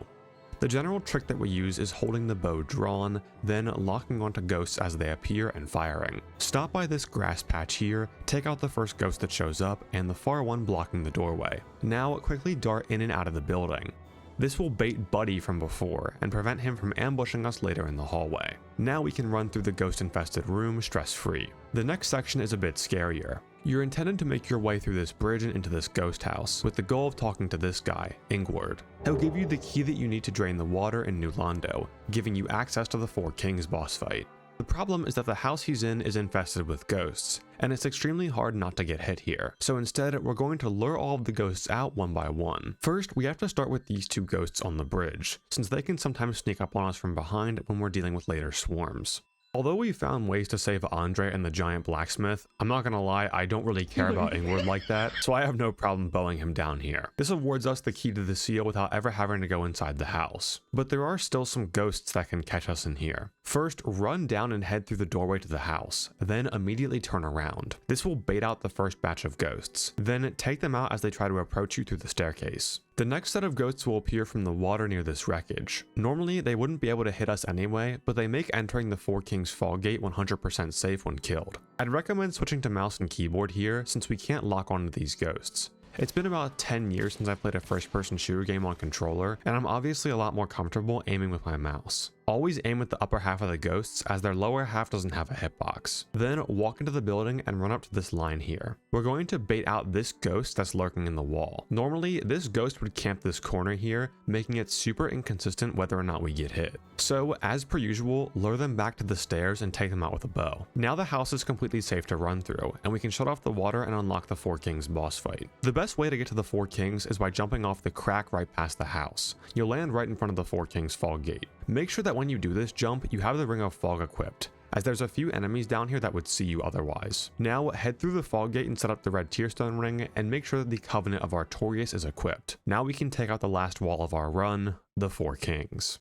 The general trick that we use is holding the bow drawn, then locking onto ghosts as they appear and firing. Stop by this grass patch here, take out the first ghost that shows up and the far one blocking the doorway. Now quickly dart in and out of the building. This will bait Buddy from before and prevent him from ambushing us later in the hallway. Now we can run through the ghost-infested room stress-free. The next section is a bit scarier. You're intended to make your way through this bridge and into this ghost house, with the goal of talking to this guy, Ingward. He'll give you the key that you need to drain the water in New Londo, giving you access to the Four Kings boss fight. The problem is that the house he's in is infested with ghosts, and it's extremely hard not to get hit here. So instead, we're going to lure all of the ghosts out one by one. First, we have to start with these two ghosts on the bridge, since they can sometimes sneak up on us from behind when we're dealing with later swarms. Although we found ways to save Andre and the giant blacksmith, I'm not gonna lie, I don't really care about Ingward like that, so I have no problem bowing him down here. This awards us the key to the seal without ever having to go inside the house. But there are still some ghosts that can catch us in here. First, run down and head through the doorway to the house, then immediately turn around. This will bait out the first batch of ghosts. Then take them out as they try to approach you through the staircase. The next set of ghosts will appear from the water near this wreckage. Normally, they wouldn't be able to hit us anyway, but they make entering the Four Kings Fall Gate 100% safe when killed. I'd recommend switching to mouse and keyboard here since we can't lock onto these ghosts. It's been about 10 years since I played a first-person shooter game on controller, and I'm obviously a lot more comfortable aiming with my mouse. Always aim at the upper half of the ghosts as their lower half doesn't have a hitbox. Then walk into the building and run up to this line here. We're going to bait out this ghost that's lurking in the wall. Normally, this ghost would camp this corner here, making it super inconsistent whether or not we get hit. So, as per usual, lure them back to the stairs and take them out with a bow. Now the house is completely safe to run through, and we can shut off the water and unlock the Four Kings boss fight. The best way to get to the Four Kings is by jumping off the crack right past the house. You'll land right in front of the Four Kings Fall Gate. Make sure that when you do this jump, you have the Ring of Fog equipped, as there's a few enemies down here that would see you otherwise. Now head through the Fog Gate and set up the red Tearstone ring and make sure that the Covenant of Artorias is equipped. Now we can take out the last wall of our run, the Four Kings.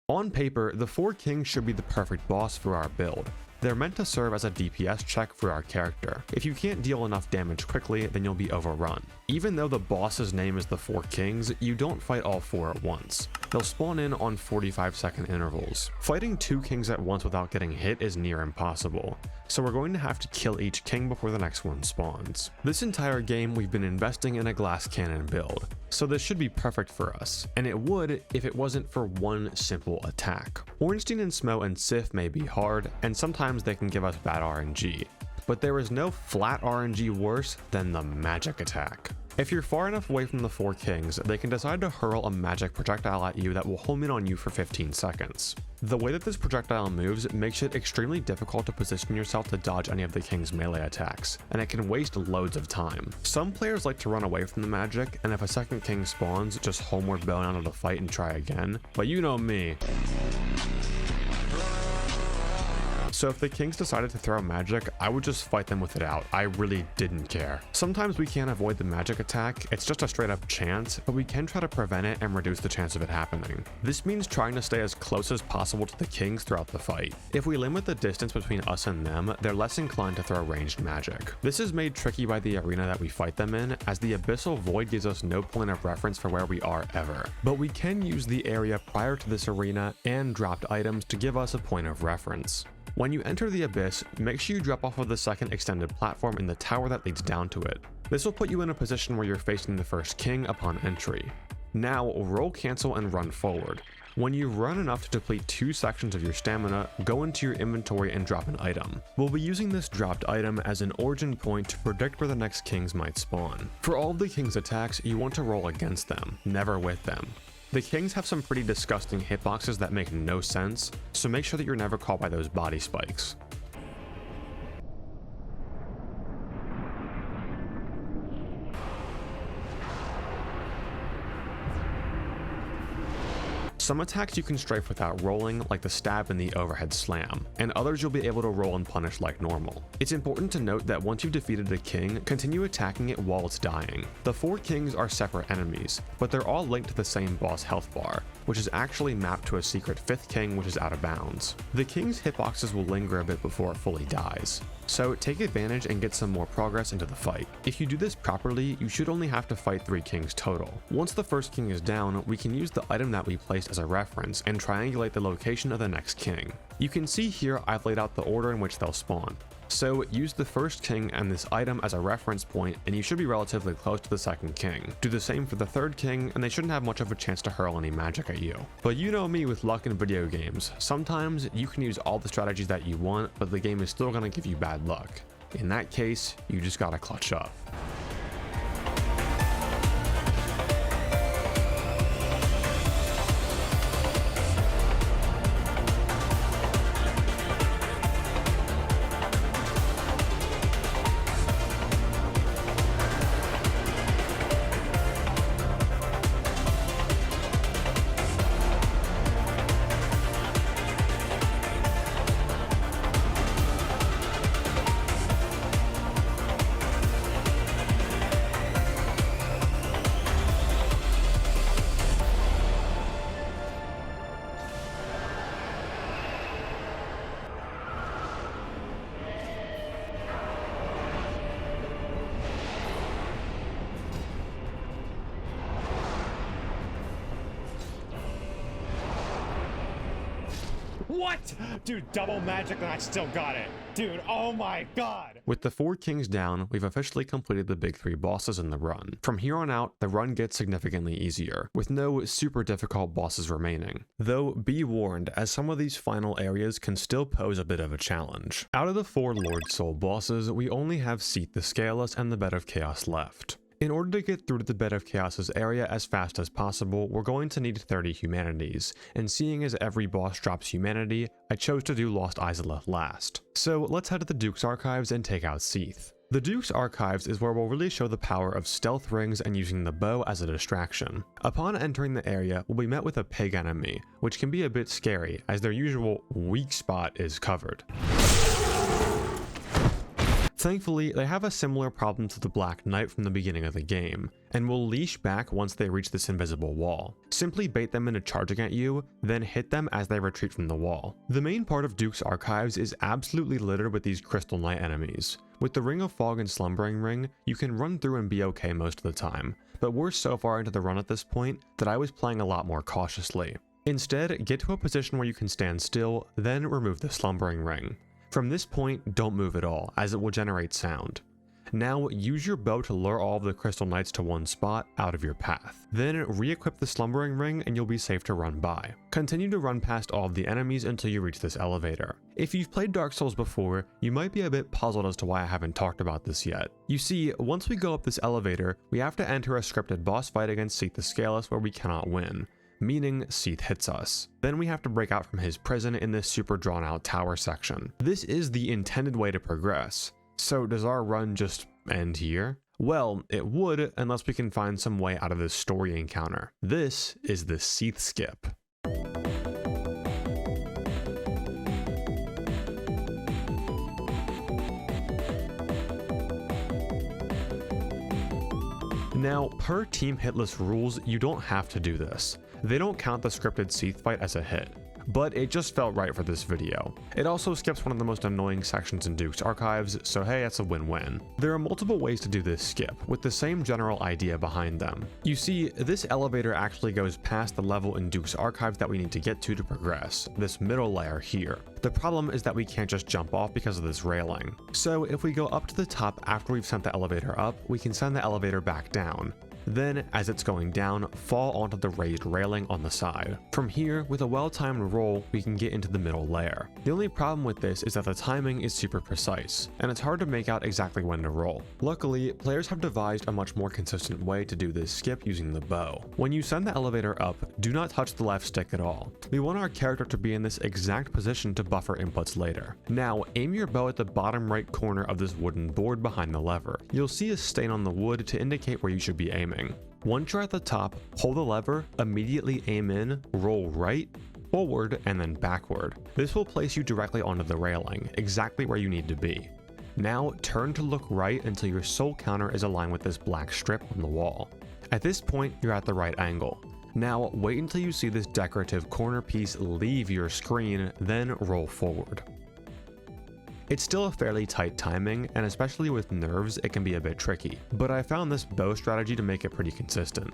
On paper, the Four Kings should be the perfect boss for our build. They're meant to serve as a DPS check for our character. If you can't deal enough damage quickly, then you'll be overrun. Even though the boss's name is the Four Kings, you don't fight all four at once. They'll spawn in on 45-second intervals. Fighting two kings at once without getting hit is near impossible, so we're going to have to kill each king before the next one spawns. This entire game we've been investing in a glass cannon build, so this should be perfect for us, and it would if it wasn't for one simple attack. Ornstien and Smough and Sif may be hard, and sometimes they can give us bad RNG, but there is no flat RNG worse than the magic attack. If you're far enough away from the Four Kings, they can decide to hurl a magic projectile at you that will home in on you for 15 seconds. The way that this projectile moves makes it extremely difficult to position yourself to dodge any of the King's melee attacks, and it can waste loads of time. Some players like to run away from the magic, and if a second king spawns, just homeward bow out of the fight and try again, but you know me. So if the kings decided to throw magic, I would just fight them with it out. I really didn't care. Sometimes we can't avoid the magic attack, it's just a straight up chance, but we can try to prevent it and reduce the chance of it happening. This means trying to stay as close as possible to the kings throughout the fight. If we limit the distance between us and them, they're less inclined to throw ranged magic. This is made tricky by the arena that we fight them in, as the Abyssal Void gives us no point of reference for where we are ever. But we can use the area prior to this arena and dropped items to give us a point of reference. When you enter the Abyss, make sure you drop off of the second extended platform in the tower that leads down to it. This will put you in a position where you're facing the first king upon entry. Now, roll cancel and run forward. When you run enough to deplete 2 sections of your stamina, go into your inventory and drop an item. We'll be using this dropped item as an origin point to predict where the next kings might spawn. For all of the king's attacks, you want to roll against them, never with them. The kings have some pretty disgusting hitboxes that make no sense, so make sure that you're never caught by those body spikes. Some attacks you can strafe without rolling, like the stab and the overhead slam, and others you'll be able to roll and punish like normal. It's important to note that once you've defeated a king, continue attacking it while it's dying. The 4 kings are separate enemies, but they're all linked to the same boss health bar, which is actually mapped to a secret 5th king which is out of bounds. The king's hitboxes will linger a bit before it fully dies. So take advantage and get some more progress into the fight. If you do this properly, you should only have to fight 3 kings total. Once the first king is down, we can use the item that we placed as a reference and triangulate the location of the next king. You can see here I've laid out the order in which they'll spawn. So use the first king and this item as a reference point and you should be relatively close to the second king. Do the same for the third king and they shouldn't have much of a chance to hurl any magic at you. But you know me with luck in video games, sometimes you can use all the strategies that you want but the game is still going to give you bad luck. In that case, you just gotta clutch up. What? Dude, double magic and I still got it. Dude, oh my god. With the 4 kings down, we've officially completed the big 3 bosses in the run. From here on out, the run gets significantly easier, with no super difficult bosses remaining. Though be warned, as some of these final areas can still pose a bit of a challenge. Out of the 4 Lord Soul bosses, we only have Seath the Scaleless and the Bed of Chaos left. In order to get through to the Bed of Chaos's area as fast as possible, we're going to need 30 humanities, and seeing as every boss drops humanity, I chose to do Lost Izalith last. So let's head to the Duke's Archives and take out Seath. The Duke's Archives is where we'll really show the power of stealth rings and using the bow as a distraction. Upon entering the area, we'll be met with a pig enemy, which can be a bit scary as their usual weak spot is covered. Thankfully, they have a similar problem to the Black Knight from the beginning of the game, and will leash back once they reach this invisible wall. Simply bait them into charging at you, then hit them as they retreat from the wall. The main part of Duke's Archives is absolutely littered with these Crystal Knight enemies. With the Ring of Fog and Slumbering Ring, you can run through and be okay most of the time, but we're so far into the run at this point that I was playing a lot more cautiously. Instead, get to a position where you can stand still, then remove the Slumbering Ring. From this point, don't move at all, as it will generate sound. Now, use your bow to lure all of the Crystal Knights to one spot out of your path. Then, re-equip the Slumbering Ring and you'll be safe to run by. Continue to run past all of the enemies until you reach this elevator. If you've played Dark Souls before, you might be a bit puzzled as to why I haven't talked about this yet. You see, once we go up this elevator, we have to enter a scripted boss fight against Seath the Scaleless where we cannot win, meaning Seath hits us. Then we have to break out from his prison in this super drawn out tower section. This is the intended way to progress. So does our run just end here? Well, it would unless we can find some way out of this story encounter. This is the Seath skip. Now, per Team Hitless rules, you don't have to do this. They don't count the scripted Seath fight as a hit, but it just felt right for this video. It also skips one of the most annoying sections in Duke's Archives, so hey, that's a win-win. There are multiple ways to do this skip, with the same general idea behind them. You see, this elevator actually goes past the level in Duke's Archives that we need to get to progress, this middle layer here. The problem is that we can't just jump off because of this railing. So if we go up to the top after we've sent the elevator up, we can send the elevator back down. Then, as it's going down, fall onto the raised railing on the side. From here, with a well-timed roll, we can get into the middle layer. The only problem with this is that the timing is super precise, and it's hard to make out exactly when to roll. Luckily, players have devised a much more consistent way to do this skip using the bow. When you send the elevator up, do not touch the left stick at all. We want our character to be in this exact position to buffer inputs later. Now, aim your bow at the bottom right corner of this wooden board behind the lever. You'll see a stain on the wood to indicate where you should be aiming. Once you're at the top, pull the lever, immediately aim in, roll right, forward, and then backward. This will place you directly onto the railing, exactly where you need to be. Now, turn to look right until your soul counter is aligned with this black strip on the wall. At this point, you're at the right angle. Now, wait until you see this decorative corner piece leave your screen, then roll forward. It's still a fairly tight timing, and especially with nerves, it can be a bit tricky, but I found this bow strategy to make it pretty consistent.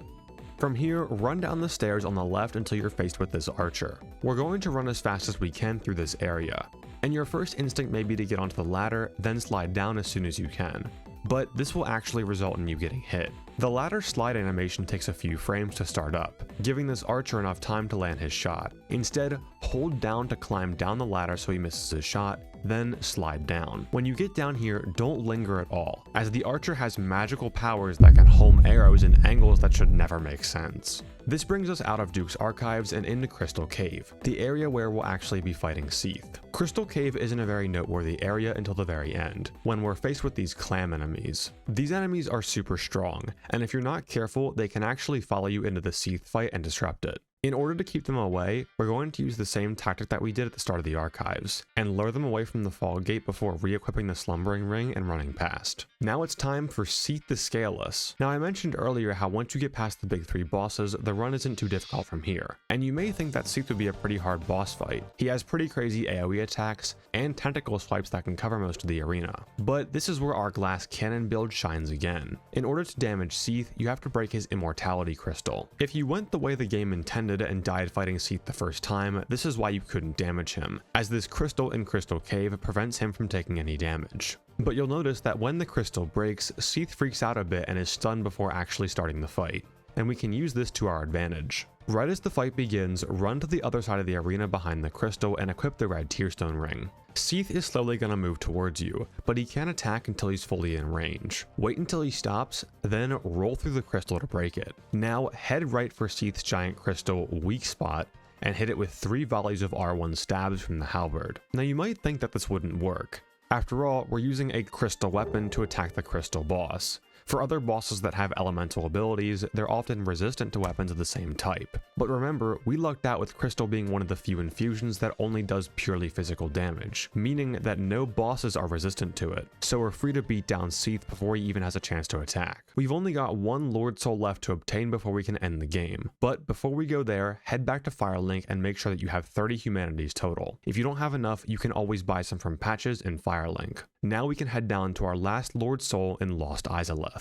From here, run down the stairs on the left until you're faced with this archer. We're going to run as fast as we can through this area, and your first instinct may be to get onto the ladder, then slide down as soon as you can. But this will actually result in you getting hit. The ladder slide animation takes a few frames to start up, giving this archer enough time to land his shot. Instead, hold down to climb down the ladder so he misses his shot, then slide down. When you get down here, don't linger at all, as the archer has magical powers that can home arrows in angles that should never make sense. This brings us out of Duke's Archives and into Crystal Cave, the area where we'll actually be fighting Seath. Crystal Cave isn't a very noteworthy area until the very end, when we're faced with these clam enemies. These enemies are super strong, and if you're not careful, they can actually follow you into the Seath fight and disrupt it. In order to keep them away, we're going to use the same tactic that we did at the start of the Archives, and lure them away from the Fall Gate before re-equipping the Slumbering Ring and running past. Now it's time for Seath the Scaleless. Now I mentioned earlier how once you get past the big 3 bosses, the run isn't too difficult from here, and you may think that Seath would be a pretty hard boss fight. He has pretty crazy AoE attacks, and tentacle swipes that can cover most of the arena. But this is where our glass cannon build shines again. In order to damage Seath, you have to break his Immortality Crystal. If you went the way the game intended and died fighting Seath the first time, this is why you couldn't damage him, as this crystal in Crystal Cave prevents him from taking any damage. But you'll notice that when the crystal breaks, Seath freaks out a bit and is stunned before actually starting the fight, and we can use this to our advantage. Right as the fight begins, run to the other side of the arena behind the crystal and equip the red Tearstone ring. Seath is slowly going to move towards you, but he can't attack until he's fully in range. Wait until he stops, then roll through the crystal to break it. Now head right for Seath's giant crystal weak spot and hit it with 3 volleys of R1 stabs from the halberd. Now you might think that this wouldn't work. After all, we're using a crystal weapon to attack the crystal boss. For other bosses that have elemental abilities, they're often resistant to weapons of the same type. But remember, we lucked out with Crystal being one of the few infusions that only does purely physical damage, meaning that no bosses are resistant to it, so we're free to beat down Seath before he even has a chance to attack. We've only got 1 Lord Soul left to obtain before we can end the game, but before we go there, head back to Firelink and make sure that you have 30 humanities total. If you don't have enough, you can always buy some from Patches in Firelink. Now we can head down to our last Lord Soul in Lost Izalith.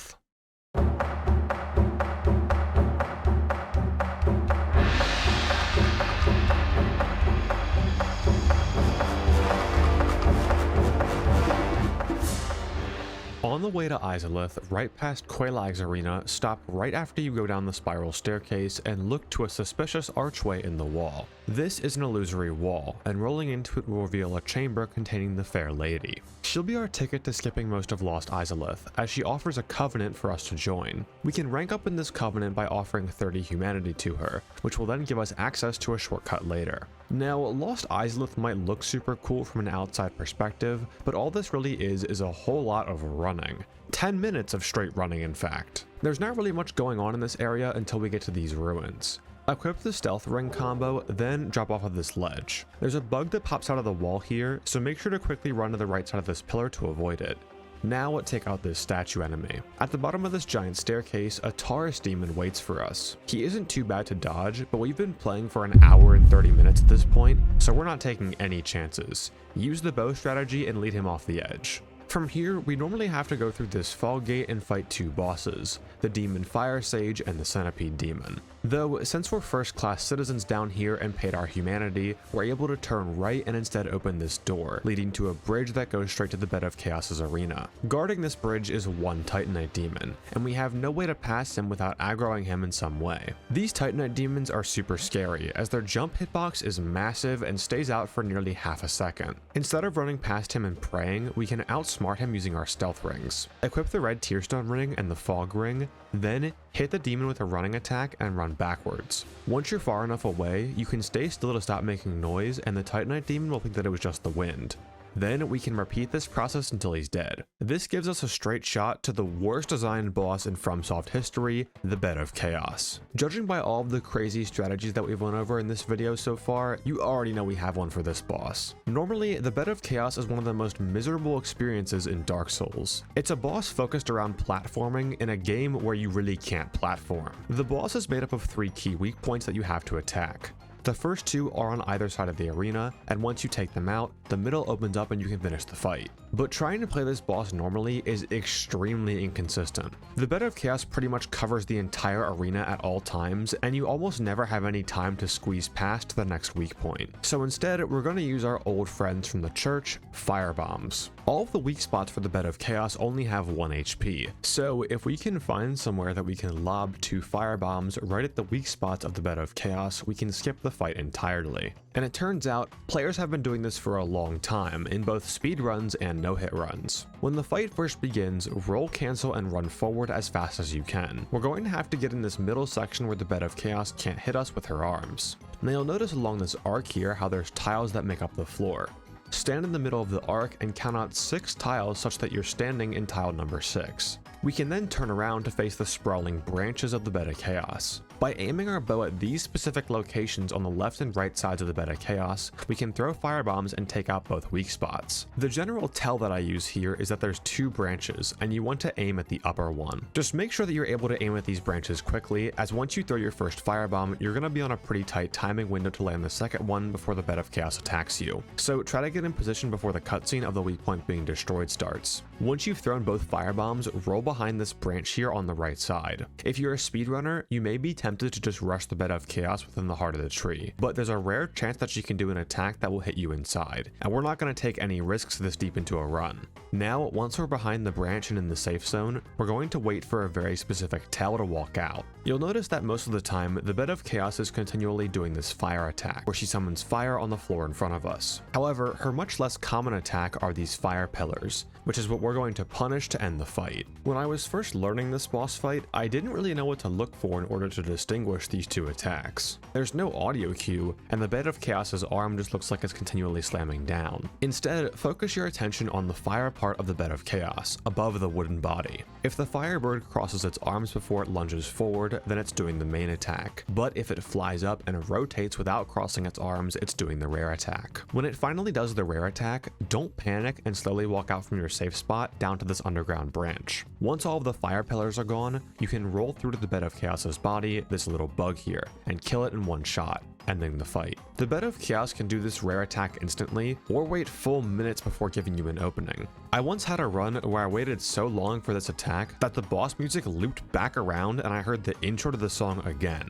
On the way to Izalith, right past Quelagg's arena, stop right after you go down the spiral staircase and look to a suspicious archway in the wall. This is an illusory wall, and rolling into it will reveal a chamber containing the Fair Lady. She'll be our ticket to skipping most of Lost Izalith, as she offers a covenant for us to join. We can rank up in this covenant by offering 30 humanity to her, which will then give us access to a shortcut later. Now, Lost Izalith might look super cool from an outside perspective, but all this really is a whole lot of running. 10 minutes of straight running, in fact. There's not really much going on in this area until we get to these ruins. Equip the stealth ring combo, then drop off of this ledge. There's a bug that pops out of the wall here, so make sure to quickly run to the right side of this pillar to avoid it. Now take out this statue enemy. At the bottom of this giant staircase, a Taurus demon waits for us. He isn't too bad to dodge, but we've been playing for an hour and 30 minutes at this point, so we're not taking any chances. Use the bow strategy and lead him off the edge. From here, we normally have to go through this Fall Gate and fight 2 bosses, the Demon Fire Sage and the Centipede Demon. Though, since we're first class citizens down here and paid our humanity, we're able to turn right and instead open this door, leading to a bridge that goes straight to the Bed of Chaos's arena. Guarding this bridge is 1 Titanite Demon, and we have no way to pass him without aggroing him in some way. These Titanite Demons are super scary, as their jump hitbox is massive and stays out for nearly half a second. Instead of running past him and praying, we can outsmart him using our stealth rings. Equip the red Tearstone ring and the Fog ring, then hit the demon with a running attack and run backwards. Once you're far enough away, you can stay still to stop making noise, and the Titanite demon will think that it was just the wind. Then we can repeat this process until he's dead. This gives us a straight shot to the worst designed boss in FromSoft history, the Bed of Chaos. Judging by all of the crazy strategies that we've went over in this video so far, you already know we have one for this boss. Normally, the Bed of Chaos is one of the most miserable experiences in Dark Souls. It's a boss focused around platforming in a game where you really can't platform. The boss is made up of 3 key weak points that you have to attack. The first two are on either side of the arena, and once you take them out, the middle opens up and you can finish the fight. But trying to play this boss normally is extremely inconsistent. The Bed of Chaos pretty much covers the entire arena at all times, and you almost never have any time to squeeze past the next weak point. So instead, we're going to use our old friends from the church, fire bombs. All of the weak spots for the Bed of Chaos only have 1 HP, so if we can find somewhere that we can lob 2 fire bombs right at the weak spots of the Bed of Chaos, we can skip the fight entirely. And it turns out, players have been doing this for a long time, in both speedruns and no-hit runs. When the fight first begins, roll cancel and run forward as fast as you can. We're going to have to get in this middle section where the Bed of Chaos can't hit us with her arms. Now you'll notice along this arc here how there's tiles that make up the floor. Stand in the middle of the arc and count out 6 tiles such that you're standing in tile number 6. We can then turn around to face the sprawling branches of the Bed of Chaos. By aiming our bow at these specific locations on the left and right sides of the Bed of Chaos, we can throw firebombs and take out both weak spots. The general tell that I use here is that there's 2 branches, and you want to aim at the upper one. Just make sure that you're able to aim at these branches quickly, as once you throw your first firebomb, you're going to be on a pretty tight timing window to land the second one before the Bed of Chaos attacks you. So try to get in position before the cutscene of the weak point being destroyed starts. Once you've thrown both firebombs, roll behind this branch here on the right side. If you're a speedrunner, you may be tempted to just rush the Bed of Chaos within the heart of the tree, but there's a rare chance that she can do an attack that will hit you inside, and we're not going to take any risks this deep into a run. Now, once we're behind the branch and in the safe zone, we're going to wait for a very specific tell to walk out. You'll notice that most of the time, the Bed of Chaos is continually doing this fire attack, where she summons fire on the floor in front of us. However, her much less common attack are these fire pillars, which is what we're going to punish to end the fight. When I was first learning this boss fight, I didn't really know what to look for in order to distinguish these 2 attacks. There's no audio cue, and the Bed of Chaos's arm just looks like it's continually slamming down. Instead, focus your attention on the fire part of the Bed of Chaos, above the wooden body. If the firebird crosses its arms before it lunges forward, then it's doing the main attack. But if it flies up and rotates without crossing its arms, it's doing the rare attack. When it finally does the rare attack, don't panic and slowly walk out from your safe spot down to this underground branch. Once all of the fire pillars are gone, you can roll through to the Bed of Chaos's body, this little bug here, and kill it in one shot, ending the fight. The Bed of Chaos can do this rare attack instantly, or wait full minutes before giving you an opening. I once had a run where I waited so long for this attack that the boss music looped back around and I heard the intro to the song again.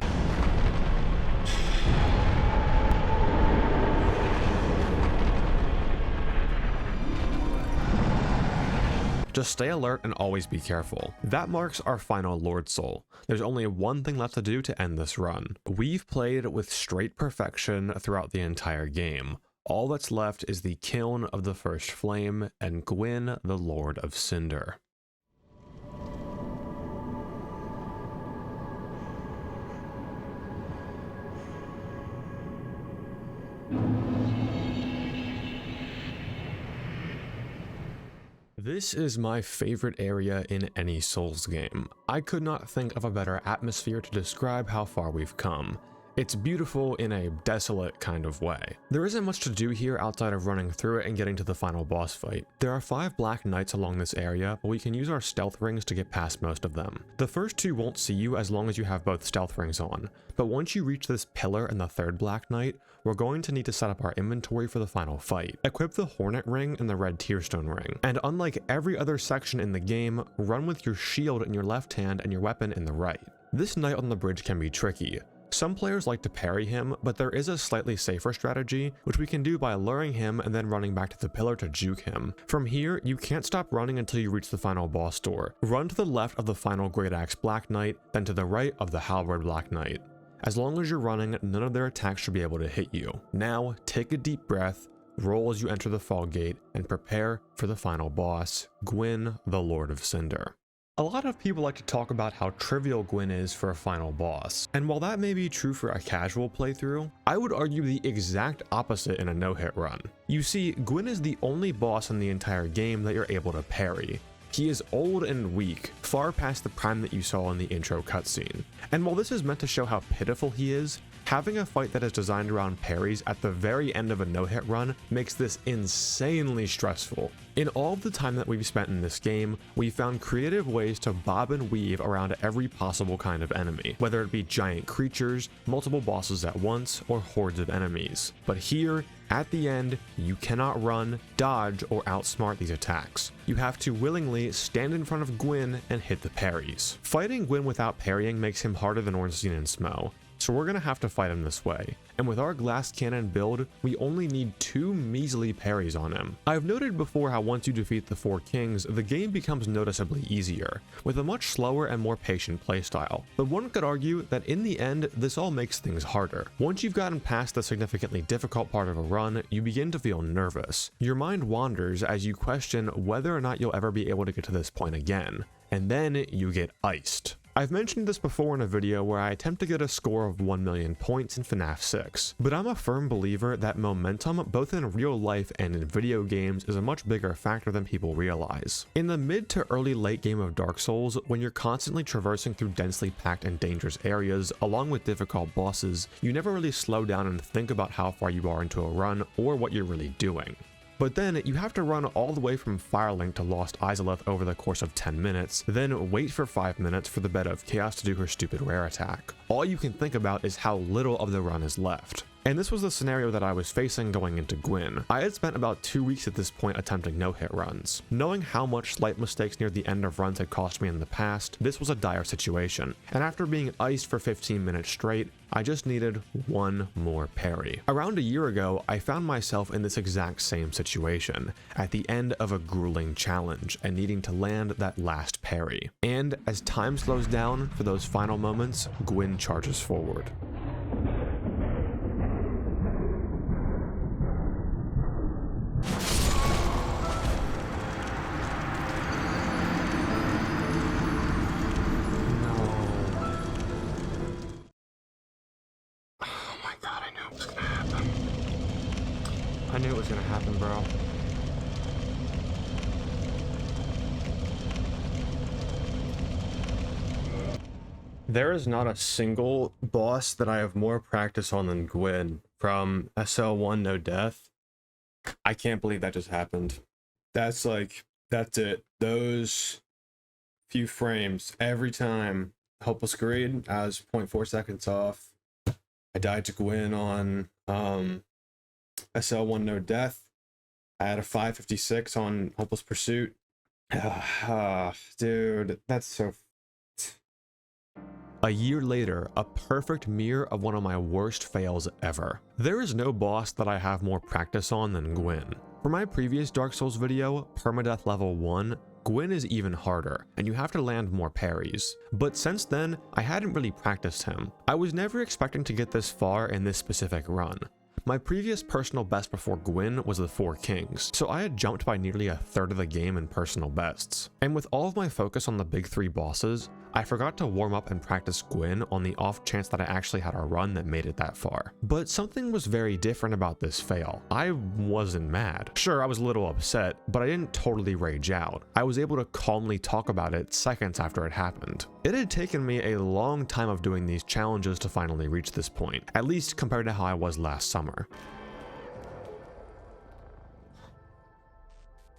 Just stay alert and always be careful. That marks our final Lord Soul. There's only one thing left to do to end this run. We've played with straight perfection throughout the entire game. All that's left is the Kiln of the First Flame and Gwyn, the Lord of Cinder. This is my favorite area in any Souls game. I could not think of a better atmosphere to describe how far we've come. It's beautiful in a desolate kind of way. There isn't much to do here outside of running through it and getting to the final boss fight. There are 5 black knights along this area, but we can use our stealth rings to get past most of them. The first 2 won't see you as long as you have both stealth rings on, but once you reach this pillar and the 3rd black knight, we're going to need to set up our inventory for the final fight. Equip the Hornet ring and the red Tearstone ring, and unlike every other section in the game, run with your shield in your left hand and your weapon in the right. This knight on the bridge can be tricky. Some players like to parry him, but there is a slightly safer strategy, which we can do by luring him and then running back to the pillar to juke him. From here, you can't stop running until you reach the final boss door. Run to the left of the final Great Axe Black Knight, then to the right of the Halberd Black Knight. As long as you're running, none of their attacks should be able to hit you. Now, take a deep breath, roll as you enter the Fog Gate, and prepare for the final boss, Gwyn, the Lord of Cinder. A lot of people like to talk about how trivial Gwyn is for a final boss, and while that may be true for a casual playthrough, I would argue the exact opposite in a no-hit run. You see, Gwyn is the only boss in the entire game that you're able to parry. He is old and weak, far past the prime that you saw in the intro cutscene. And while this is meant to show how pitiful he is, Having a fight that is designed around parries at the very end of a no-hit run makes this insanely stressful. In all of the time that we've spent in this game, we found creative ways to bob and weave around every possible kind of enemy, whether it be giant creatures, multiple bosses at once, or hordes of enemies. But here, at the end, you cannot run, dodge, or outsmart these attacks. You have to willingly stand in front of Gwyn and hit the parries. Fighting Gwyn without parrying makes him harder than Ornstien and Smough, so we're gonna have to fight him this way. And with our glass cannon build, we only need 2 measly parries on him. I've noted before how once you defeat the 4 kings, the game becomes noticeably easier, with a much slower and more patient playstyle. But one could argue that in the end, this all makes things harder. Once you've gotten past the significantly difficult part of a run, you begin to feel nervous. Your mind wanders as you question whether or not you'll ever be able to get to this point again. And then you get iced. I've mentioned this before in a video where I attempt to get a score of 1 million points in FNAF 6, but I'm a firm believer that momentum both in real life and in video games is a much bigger factor than people realize. In the mid to early late game of Dark Souls, when you're constantly traversing through densely packed and dangerous areas along with difficult bosses, you never really slow down and think about how far you are into a run or what you're really doing. But then you have to run all the way from Firelink to Lost Izalith over the course of 10 minutes, then wait for 5 minutes for the Bed of Chaos to do her stupid rare attack. All you can think about is how little of the run is left. And this was the scenario that I was facing going into Gwyn. I had spent about 2 weeks at this point attempting no-hit runs. Knowing how much slight mistakes near the end of runs had cost me in the past, this was a dire situation. And after being iced for 15 minutes straight, I just needed one more parry. Around a year ago, I found myself in this exact same situation, at the end of a grueling challenge and needing to land that last parry. And as time slows down for those final moments, Gwyn charges forward. I knew it was gonna happen, bro. There is not a single boss that I have more practice on than Gwyn. From SL1 No Death. I can't believe that just happened. That's it. Those few frames every time. Hopeless Greed, I was 0.4 seconds off. I died to Gwyn on SL1 No Death. I had a 556 on Hopeless Pursuit. Dude, that's so... A year later, a perfect mirror of one of my worst fails ever. There is no boss that I have more practice on than Gwyn. For my previous Dark Souls video, Permadeath Level 1, Gwyn is even harder, and you have to land more parries. But since then, I hadn't really practiced him. I was never expecting to get this far in this specific run. My previous personal best before Gwyn was the 4 Kings, so I had jumped by nearly a third of the game in personal bests. And with all of my focus on the big 3 bosses, I forgot to warm up and practice Gwyn on the off chance that I actually had a run that made it that far. But something was very different about this fail. I wasn't mad. Sure, I was a little upset, but I didn't totally rage out. I was able to calmly talk about it seconds after it happened. It had taken me a long time of doing these challenges to finally reach this point, at least compared to how I was last summer.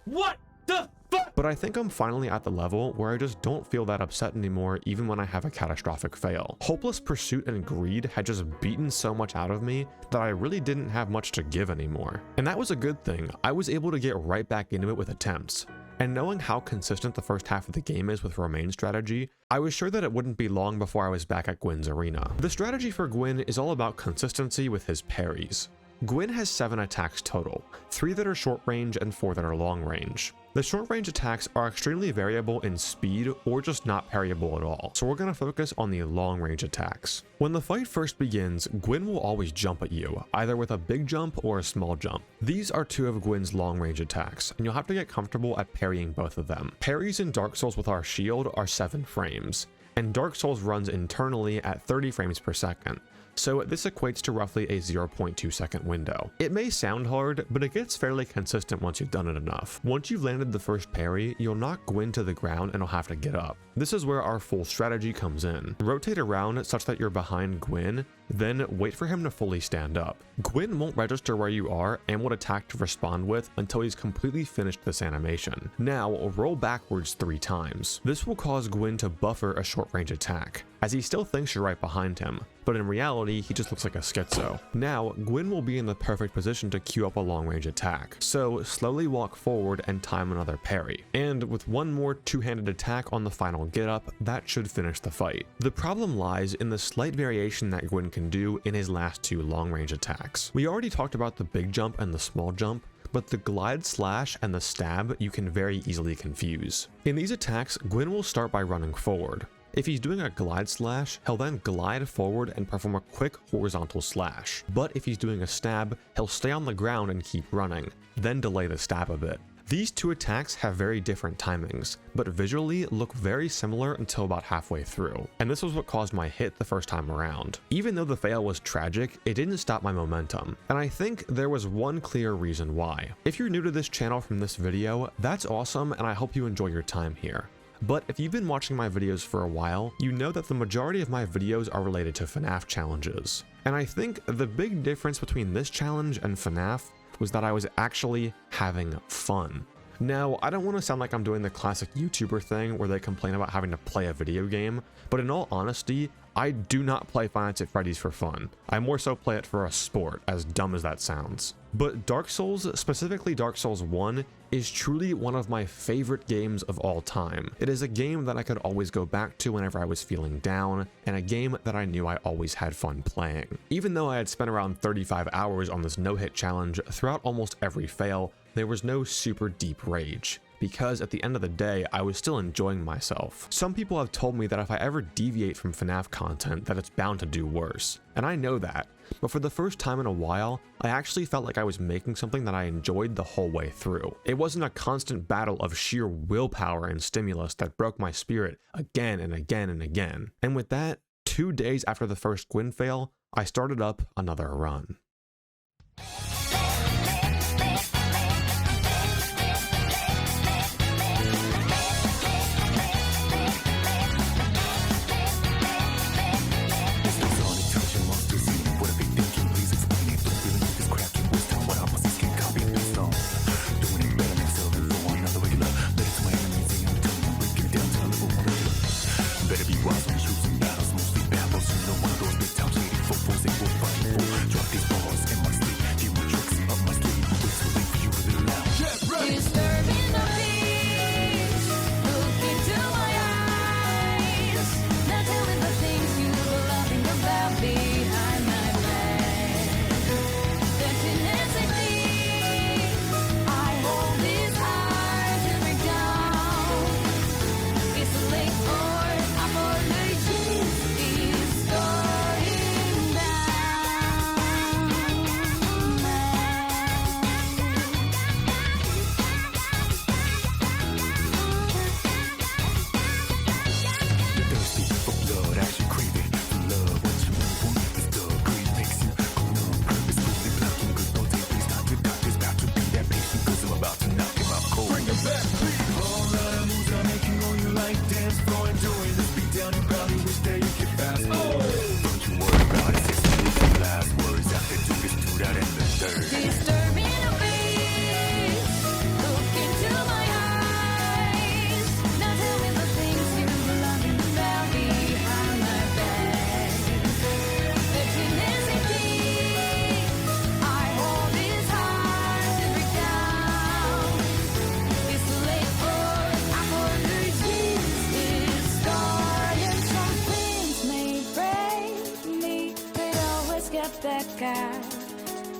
What the fuck? But I think I'm finally at the level where I just don't feel that upset anymore even when I have a catastrophic fail. Hopeless Pursuit and Greed had just beaten so much out of me that I really didn't have much to give anymore. And that was a good thing. I was able to get right back into it with attempts. And knowing how consistent the first half of the game is with Romain's strategy, I was sure that it wouldn't be long before I was back at Gwyn's arena. The strategy for Gwyn is all about consistency with his parries. Gwyn has 7 attacks total, 3 that are short range and 4 that are long range. The short range attacks are extremely variable in speed or just not parryable at all, so we're going to focus on the long range attacks. When the fight first begins, Gwyn will always jump at you, either with a big jump or a small jump. These are 2 of Gwyn's long range attacks, and you'll have to get comfortable at parrying both of them. Parries in Dark Souls with our shield are 7 frames, and Dark Souls runs internally at 30 frames per second. So this equates to roughly a 0.2 second window. It may sound hard, but it gets fairly consistent once you've done it enough. Once you've landed the first parry, you'll knock Gwyn to the ground and he'll have to get up. This is where our full strategy comes in. Rotate around such that you're behind Gwyn, Then wait for him to fully stand up. Gwyn won't register where you are and what attack to respond with until he's completely finished this animation. Now roll backwards 3 times. This will cause Gwyn to buffer a short range attack, as he still thinks you're right behind him, but in reality he just looks like a schizo. Now Gwyn will be in the perfect position to queue up a long range attack, so slowly walk forward and time another parry, and with one more two-handed attack on the final get up, that should finish the fight. The problem lies in the slight variation that Gwyn can do in his last 2 long range attacks. We already talked about the big jump and the small jump, but the glide slash and the stab you can very easily confuse. In these attacks, Gwyn will start by running forward. If he's doing a glide slash, he'll then glide forward and perform a quick horizontal slash. But if he's doing a stab, he'll stay on the ground and keep running, then delay the stab a bit. These 2 attacks have very different timings, but visually look very similar until about halfway through, and this was what caused my hit the first time around. Even though the fail was tragic, it didn't stop my momentum, and I think there was one clear reason why. If you're new to this channel from this video, that's awesome and I hope you enjoy your time here. But if you've been watching my videos for a while, you know that the majority of my videos are related to FNAF challenges. And I think the big difference between this challenge and FNAF was that I was actually having fun. Now, I don't want to sound like I'm doing the classic YouTuber thing where they complain about having to play a video game, but in all honesty, I do not play Five Nights at Freddy's for fun. I more so play it for a sport, as dumb as that sounds. But Dark Souls, specifically Dark Souls 1, is truly one of my favorite games of all time. It is a game that I could always go back to whenever I was feeling down, and a game that I knew I always had fun playing. Even though I had spent around 35 hours on this no-hit challenge, throughout almost every fail, there was no super deep rage, because at the end of the day, I was still enjoying myself. Some people have told me that if I ever deviate from FNAF content, that it's bound to do worse, and I know that, but for the first time in a while, I actually felt like I was making something that I enjoyed the whole way through. It wasn't a constant battle of sheer willpower and stimulus that broke my spirit again and again and again. And with that, 2 days after the first Gwyn fail, I started up another run.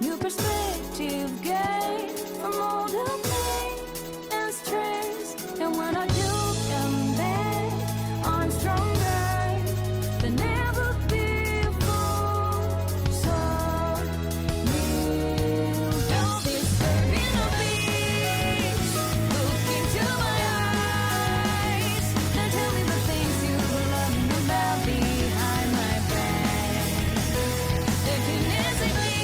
New perspective gained from all the pain and stress, and when I do come back, I'm stronger than ever before. So kneel down, disturbing the beach. Look into my eyes and tell me the things you love me about behind my back. There can easily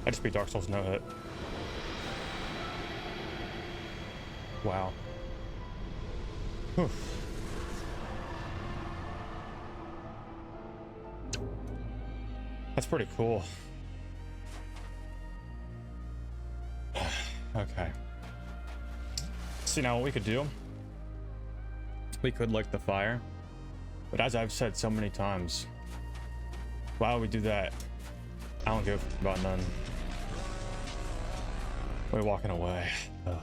I just beat Dark Souls no hit. Wow. Whew. That's pretty cool. Okay. See, now what we could do? We could light the fire. But as I've said so many times, why would we do that? I don't give a about none. We're walking away. Ugh.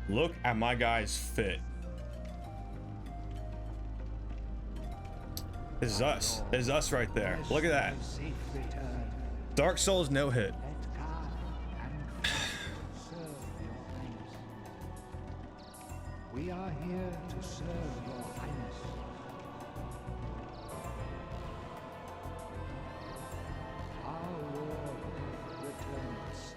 Look at my guy's fit. This is us. This is us right there. Look at that. Dark Souls no hit. We are here to serve your highness. Our lord returns.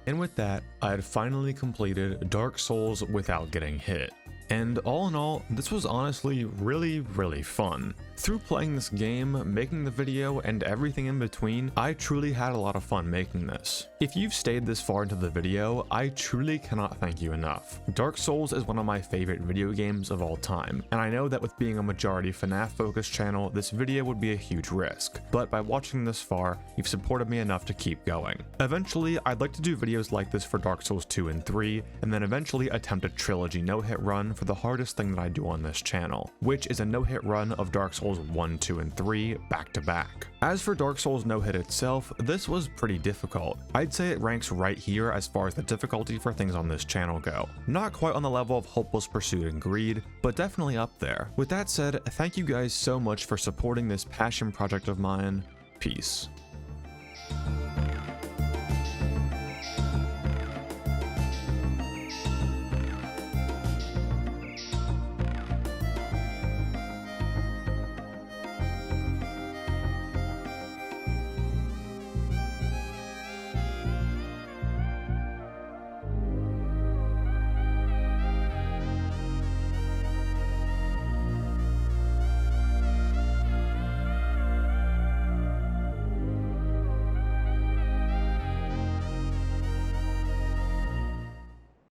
And with that, I had finally completed Dark Souls without getting hit. And all in all, this was honestly really fun. Through playing this game, making the video, and everything in between, I truly had a lot of fun making this. If you've stayed this far into the video, I truly cannot thank you enough. Dark Souls is one of my favorite video games of all time, and I know that with being a majority FNAF focused channel, this video would be a huge risk, but by watching this far, you've supported me enough to keep going. Eventually, I'd like to do videos like this for Dark Souls 2 and 3, and then eventually attempt a trilogy no-hit run for the hardest thing that I do on this channel, which is a no-hit run of Dark Souls 1, 2, and 3 back to back. As for Dark Souls no hit itself, this was pretty difficult. I'd say it ranks right here as far as the difficulty for things on this channel go. Not quite on the level of Hopeless Pursuit and Greed, but definitely up there. With that said, thank you guys so much for supporting this passion project of mine. Peace.